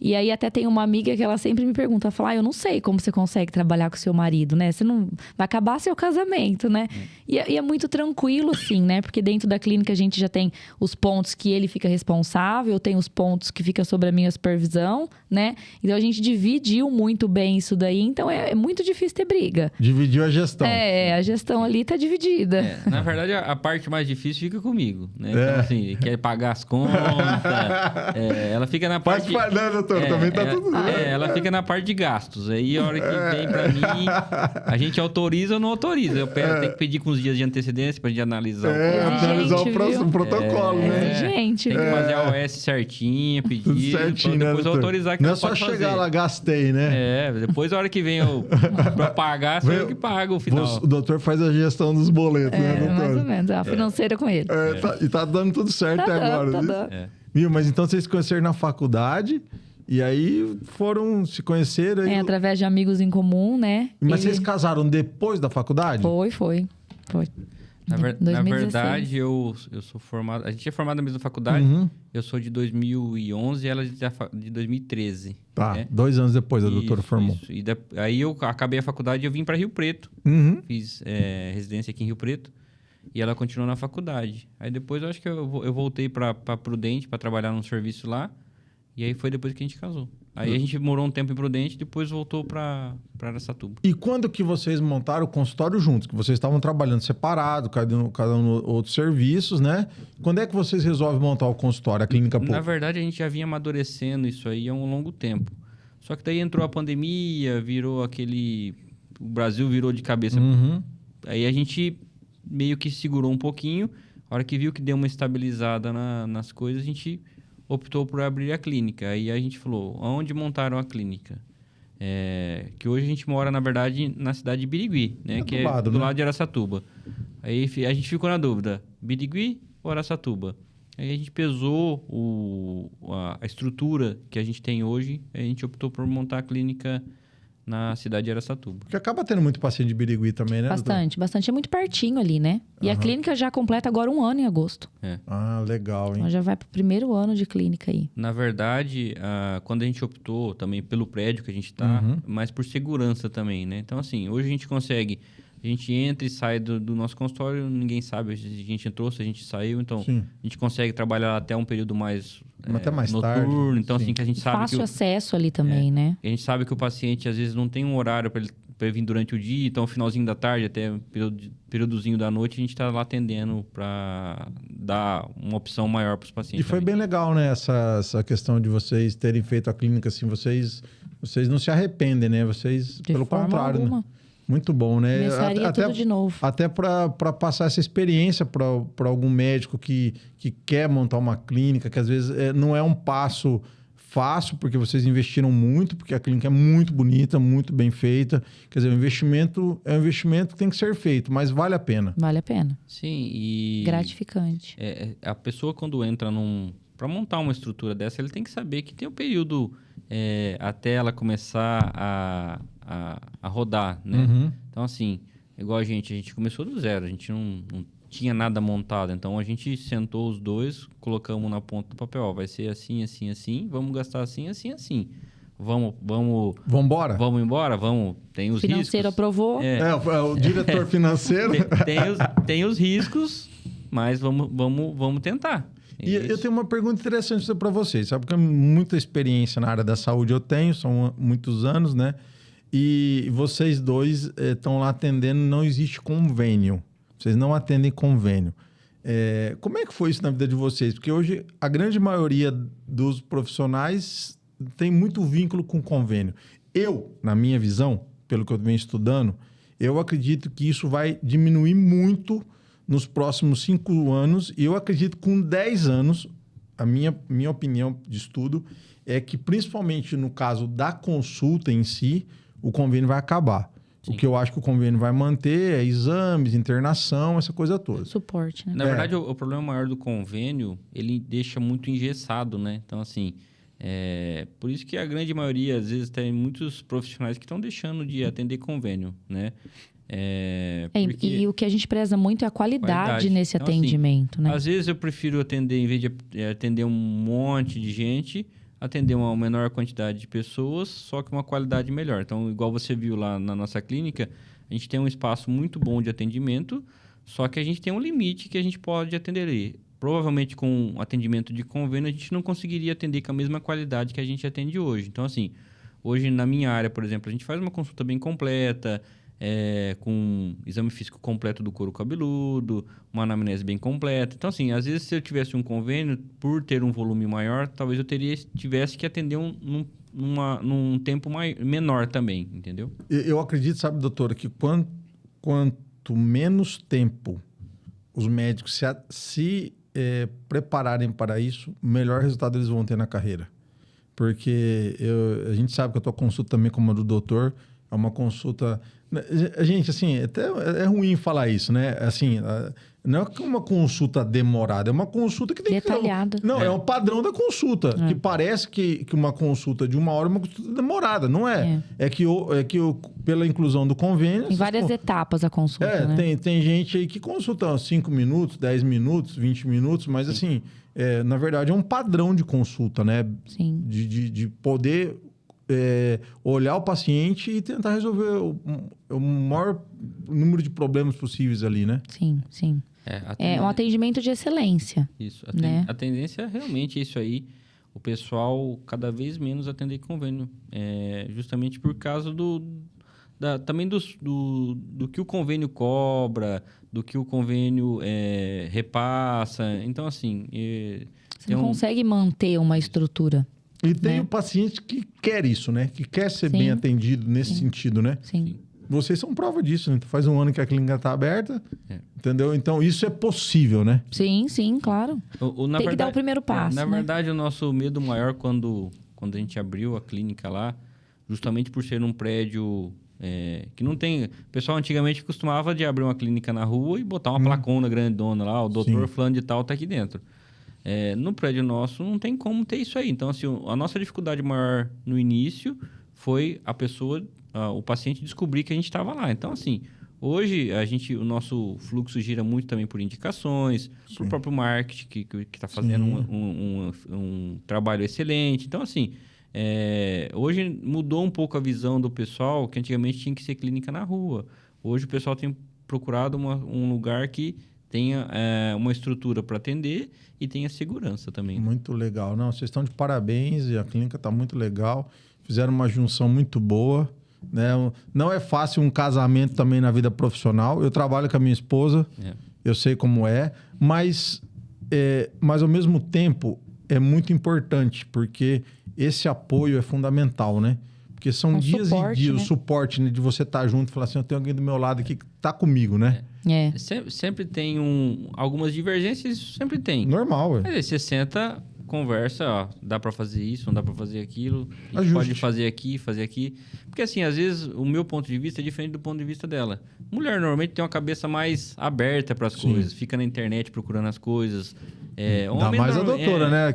E aí até tem uma amiga que ela sempre me pergunta, ela fala, eu não sei como você consegue trabalhar com seu marido, né? Você não vai acabar seu casamento, né? E é muito tranquilo, assim, né? Porque dentro da clínica a gente já tem os pontos que ele fica responsável, tem os pontos que fica sobre a minha supervisão, né? Então a gente dividiu muito bem isso daí, então é muito difícil ter briga. Dividiu a gestão. A gestão ali tá dividida. Na verdade, a parte mais difícil fica comigo, né? Então, assim, quer pagar as contas, ela fica na parte... doutor, também tá tudo bem. Ela fica na parte de gastos. Aí, a hora que vem pra mim, a gente autoriza ou não autoriza. Eu tenho que pedir com uns dias de antecedência pra gente analisar o protocolo, né? Gente, tem que fazer a OS certinha, pedir, certinho, pra depois né, autorizar que não eu é só posso chegar fazer. lá, gastei, né? Depois a hora que vem pra pagar, sou eu que pago o final. O doutor faz a gestão dos boletos, né, doutor? Mais ou menos, a financeira com ele. E tá dando tudo certo até agora. Tá dando. Viu? Mas então vocês se conheceram na faculdade e aí foram se conhecer aí... através de amigos em comum, né? Mas vocês casaram depois da faculdade? Foi. Na 2016. verdade, eu sou formado... A gente é formado na mesma faculdade. Eu sou de 2011 e ela de 2013. Tá, né? 2 anos depois a doutora formou. Isso. E aí eu acabei a faculdade e eu vim para Rio Preto. Fiz residência aqui em Rio Preto. E ela continuou na faculdade. Aí depois eu acho que eu voltei para Prudente para trabalhar num serviço lá. E aí foi depois que a gente casou. Aí a gente morou um tempo em Prudente e depois voltou para Araçatuba. E quando que vocês montaram o consultório juntos? Que vocês estavam trabalhando separado, cada um outros serviços, né? Quando é que vocês resolvem montar o consultório, a clínica pública? Na verdade, a gente já vinha amadurecendo isso aí há um longo tempo. Só que daí entrou a pandemia, o Brasil virou de cabeça. Aí a gente meio que segurou um pouquinho. A hora que viu que deu uma estabilizada nas coisas, a gente optou por abrir a clínica. Aí a gente falou, aonde montaram a clínica? Que hoje a gente mora, na verdade, na cidade de Birigui, né? Que é do lado de Araçatuba. Aí a gente ficou na dúvida, Birigui ou Araçatuba? Aí a gente pesou a estrutura que a gente tem hoje, a gente optou por montar a clínica na cidade de Araçatuba. Porque acaba tendo muito paciente de Birigui também, né? Bastante. É muito pertinho ali, né? E a clínica já completa agora 1 ano em agosto. Ah, legal, hein? Então já vai pro 1º ano de clínica aí. Na verdade, quando a gente optou também pelo prédio que a gente tá, mas por segurança também, né? Então, assim, hoje a gente consegue... A gente entra e sai do nosso consultório, ninguém sabe se a gente entrou, se a gente saiu. Então, a gente consegue trabalhar até um período mais até mais noturno. Tarde. Então, assim, que a gente sabe Fácil acesso ali também, né? A gente sabe que o paciente, às vezes, não tem um horário para para vir durante o dia, então finalzinho da tarde até períodozinho da noite a gente está lá atendendo para dar uma opção maior para os pacientes. E foi bem legal, né, essa questão de vocês terem feito a clínica assim, vocês não se arrependem, né? Vocês, pelo contrário, né? Muito bom, né? Começaria tudo de novo. Até para passar essa experiência para algum médico que quer montar uma clínica, que às vezes não é um passo fácil, porque vocês investiram muito, porque a clínica é muito bonita, muito bem feita. Quer dizer, o investimento é um investimento que tem que ser feito, mas vale a pena. Vale a pena. Sim, e... gratificante. A pessoa, quando entra para montar uma estrutura dessa, ele tem que saber que tem um período até ela começar a rodar, né? Uhum. Então, assim, igual a gente começou do zero, a gente não tinha nada montado. Então, a gente sentou os dois, colocamos na ponta do papel, ó, vai ser assim, assim, assim, vamos gastar assim, assim, assim. Vamos embora? Vamos embora? Vamos. Tem os financeiro riscos. Aprovou. O diretor financeiro. Tem os riscos, mas vamos tentar. E eu tenho uma pergunta interessante para vocês, sabe? Porque muita experiência na área da saúde eu tenho, são muitos anos, né? E vocês dois estão lá atendendo, não existe convênio. Vocês não atendem convênio. Como é que foi isso na vida de vocês? Porque hoje a grande maioria dos profissionais tem muito vínculo com convênio. Eu, na minha visão, pelo que eu venho estudando, eu acredito que isso vai diminuir muito nos próximos 5 anos. E eu acredito que com 10 anos, a minha opinião de estudo é que, principalmente no caso da consulta em si, o convênio vai acabar. Sim. O que eu acho que o convênio vai manter é exames, internação, essa coisa toda. Suporte, né? Na verdade, o problema maior do convênio, ele deixa muito engessado, né? Então, assim, por isso que a grande maioria, às vezes, tem muitos profissionais que estão deixando de atender convênio, né? Porque... E o que a gente preza muito é a qualidade nesse então, atendimento, assim, né? Às vezes eu prefiro atender, em vez de atender um monte de gente, atender uma menor quantidade de pessoas, só que uma qualidade melhor. Então, igual você viu lá na nossa clínica, a gente tem um espaço muito bom de atendimento, só que a gente tem um limite que a gente pode atender ali. Provavelmente com atendimento de convênio, a gente não conseguiria atender com a mesma qualidade que a gente atende hoje. Então, assim, hoje na minha área, por exemplo, a gente faz uma consulta bem completa, com exame físico completo do couro cabeludo, uma anamnese bem completa. Então, assim, às vezes se eu tivesse um convênio, por ter um volume maior, talvez eu tivesse que atender num tempo menor também, entendeu? Eu acredito, sabe, doutora, que quanto menos tempo os médicos se prepararem para isso, melhor resultado eles vão ter na carreira. Porque a gente sabe que a tua consulta também, como a do doutor, é uma consulta... Gente, assim, até é ruim falar isso, né? Assim, não é uma consulta demorada, é uma consulta que tem detalhada. Não, é um padrão da consulta. Que parece que uma consulta de 1 hora é uma consulta demorada. Não é. É que pela inclusão do convênio... Em várias etapas a consulta, né? Tem gente aí que consulta 5 minutos, 10 minutos, 20 minutos, mas assim, na verdade é um padrão de consulta, né? Sim. De poder... olhar o paciente e tentar resolver o maior número de problemas possíveis ali, né? Sim, sim. É um atendimento de excelência. Isso. Né? A tendência é realmente isso aí. O pessoal cada vez menos atender convênio. Justamente por causa também do que o convênio cobra, do que o convênio repassa. Então, assim... Você não consegue manter uma estrutura. E tem o paciente que quer isso, né? Que quer ser bem atendido nesse sentido, né? Sim. Vocês são prova disso, né? Faz 1 ano que a clínica está aberta, entendeu? Então, isso é possível, né? Sim, claro. Tem que dar o primeiro passo, Na verdade, o nosso medo maior quando a gente abriu a clínica lá, justamente por ser um prédio que não tem... O pessoal antigamente costumava de abrir uma clínica na rua e botar uma placona grandona lá, o doutor fulano de tal tá aqui dentro. No prédio nosso não tem como ter isso aí. Então, assim, a nossa dificuldade maior no início foi o paciente descobrir que a gente estava lá. Então, assim, hoje o nosso fluxo gira muito também por indicações, por próprio marketing, que está fazendo um trabalho excelente. Então, assim, hoje mudou um pouco a visão do pessoal, que antigamente tinha que ser clínica na rua. Hoje o pessoal tem procurado um lugar que tenha uma estrutura para atender e tenha segurança também. Muito legal. Não, vocês estão de parabéns e a clínica está muito legal. Fizeram uma junção muito boa. né? Não é fácil um casamento também na vida profissional. Eu trabalho com a minha esposa, eu sei como é, mas ao mesmo tempo é muito importante, porque esse apoio é fundamental, né? Porque são dias suporte, e dias, né? o suporte, né, de você estar junto e falar assim, eu tenho alguém do meu lado aqui que tá comigo, né? Sempre tem algumas divergências, sempre tem. Normal, Mas aí você senta, conversa, ó, dá pra fazer isso, não dá pra fazer aquilo, a gente Ajuste. pode fazer aqui. Porque assim, às vezes o meu ponto de vista é diferente do ponto de vista dela. Mulher normalmente tem uma cabeça mais aberta para as coisas, fica na internet procurando as coisas. Ainda mais a doutora, né?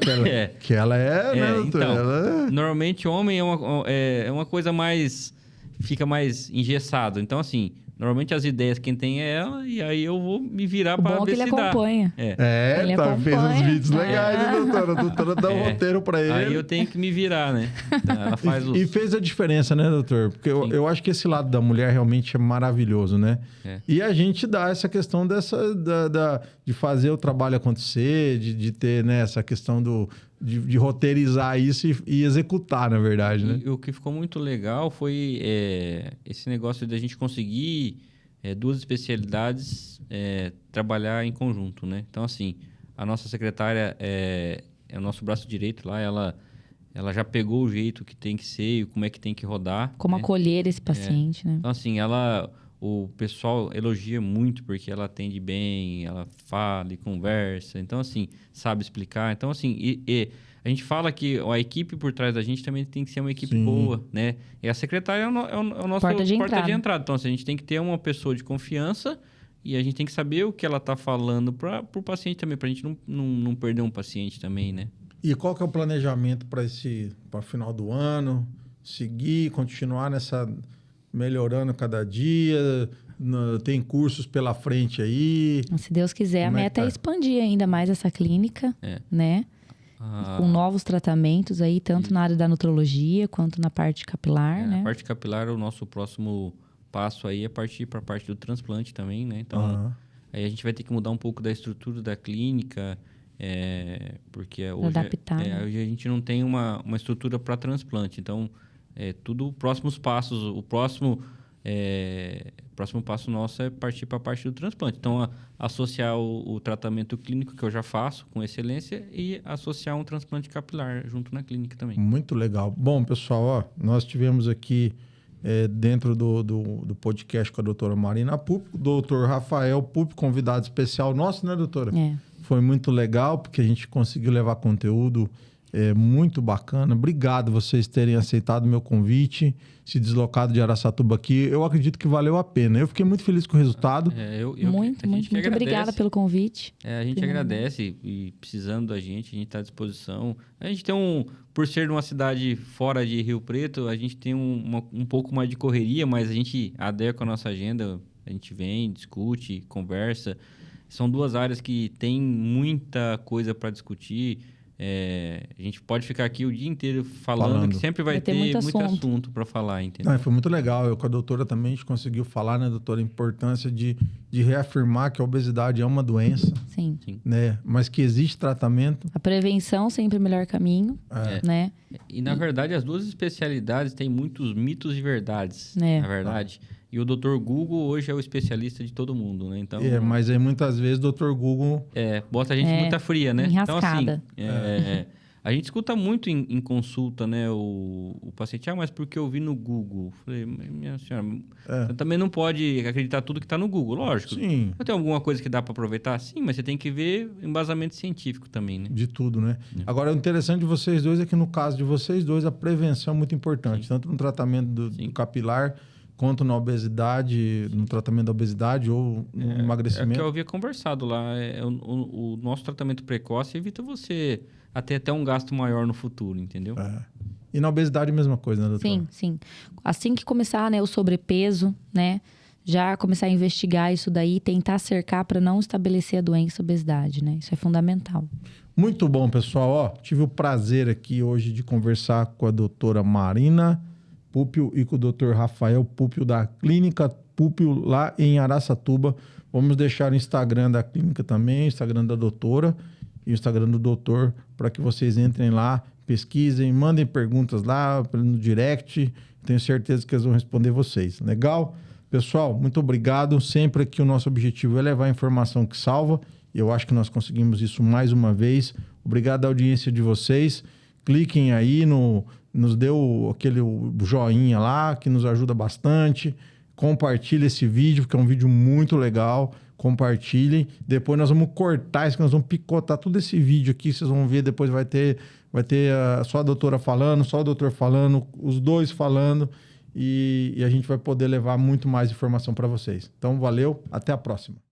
Que ela é, né, doutora? Então, ela normalmente homem é uma coisa mais... Fica mais engessado. Então, assim, normalmente as ideias quem tem é ela, e aí eu vou me virar para bom ver que ele se dá. acompanha. ele fez uns vídeos legais, né, doutora? A doutora dá um roteiro para ele. Aí eu tenho que me virar, né? Ela faz E fez a diferença, né, doutor? Porque eu acho que esse lado da mulher realmente é maravilhoso, né? E a gente dá essa questão de fazer o trabalho acontecer, de ter, né, essa questão de roteirizar isso e executar, na verdade, né? E o que ficou muito legal foi esse negócio de a gente conseguir duas especialidades trabalhar em conjunto, né? Então, assim, a nossa secretária é o nosso braço direito lá, ela já pegou o jeito que tem que ser e como é que tem que rodar. Como né? acolher esse paciente, né? Então, assim, o pessoal elogia muito porque ela atende bem, ela fala e conversa. Então, assim, sabe explicar. Então, assim, e a gente fala que a equipe por trás da gente também tem que ser uma equipe boa, né? E a secretária é o nosso porta de entrada. entrada. Então, assim, a gente tem que ter uma pessoa de confiança e a gente tem que saber o que ela está falando para o paciente também, para a gente não perder um paciente também, né? E qual que é o planejamento para final do ano? Seguir, continuar melhorando cada dia? Tem cursos pela frente aí? Se Deus quiser, Como a meta é expandir ainda mais essa clínica, né? Com novos tratamentos aí, tanto na área da nutrologia quanto na parte capilar, né? A parte capilar, o nosso próximo passo aí é partir para a parte do transplante também, né? Então, aí a gente vai ter que mudar um pouco da estrutura da clínica, porque hoje a gente não tem uma estrutura para transplante. Então, tudo próximos passos. O próximo passo nosso é partir para a parte do transplante. Então, associar o tratamento clínico que eu já faço com excelência e associar um transplante capilar junto na clínica também. Muito legal. Bom, pessoal, nós tivemos aqui dentro do podcast com a doutora Marina Pupi, o doutor Rafael Pupi, convidado especial nosso, né, doutora? Foi muito legal, porque a gente conseguiu levar conteúdo muito bacana. Obrigado vocês terem aceitado o meu convite, se deslocado de Araçatuba aqui. Eu acredito que valeu a pena. Eu fiquei muito feliz com o resultado. Muito obrigada pelo convite. A gente agradece e precisando da gente, a gente está à disposição. A gente tem por ser de uma cidade fora de Rio Preto, a gente tem um pouco mais de correria, mas a gente adequa a nossa agenda, a gente vem, discute, conversa. São duas áreas que tem muita coisa para discutir. A gente pode ficar aqui o dia inteiro falando. Que sempre vai ter muito assunto para falar, entendeu? Foi muito legal. Eu com a doutora também a gente conseguiu falar, né, doutora, a importância de reafirmar que a obesidade é uma doença. Sim. Né? Mas que existe tratamento. A prevenção sempre é o melhor caminho, né? E, na verdade, as duas especialidades têm muitos mitos e verdades, na verdade. E o Dr. Google hoje é o especialista de todo mundo, né? Então, mas aí muitas vezes o Dr. Google... bota a gente muita fria, né? Enrascada. Então, assim, a gente escuta muito em consulta, né? O paciente, mas porque eu vi no Google? Falei, minha senhora, você também não pode acreditar tudo que está no Google, lógico. Sim. Tem alguma coisa que dá para aproveitar? Sim, mas você tem que ver embasamento científico também, né? De tudo, né? Agora, o interessante de vocês dois é que no caso de vocês dois, a prevenção é muito importante. Tanto no tratamento do capilar, quanto na obesidade, no tratamento da obesidade ou no emagrecimento. É o que eu havia conversado lá. O nosso tratamento precoce evita você até um gasto maior no futuro, entendeu? E na obesidade a mesma coisa, né, doutora? Sim. Assim que começar, né, o sobrepeso, né? Já começar a investigar isso daí, tentar cercar para não estabelecer a doença, a obesidade, né? Isso é fundamental. Muito bom, pessoal. Tive o prazer aqui hoje de conversar com a doutora Marina Púpio e com o Dr. Rafael Púpio da Clínica Púpio lá em Araçatuba. Vamos deixar o Instagram da clínica também, o Instagram da doutora e o Instagram do doutor para que vocês entrem lá, pesquisem, mandem perguntas lá no direct. Tenho certeza que eles vão responder vocês. Legal? Pessoal, muito obrigado. Sempre que o nosso objetivo é levar a informação que salva. Eu acho que nós conseguimos isso mais uma vez. Obrigado à audiência de vocês. Cliquem aí, nos dê aquele joinha lá, que nos ajuda bastante. Compartilhe esse vídeo, porque é um vídeo muito legal. Compartilhem. Depois nós vamos cortar isso, nós vamos picotar todo esse vídeo aqui. Vocês vão ver, depois vai ter só a doutora falando, só o doutor falando, os dois falando. E a gente vai poder levar muito mais informação para vocês. Então, valeu. Até a próxima.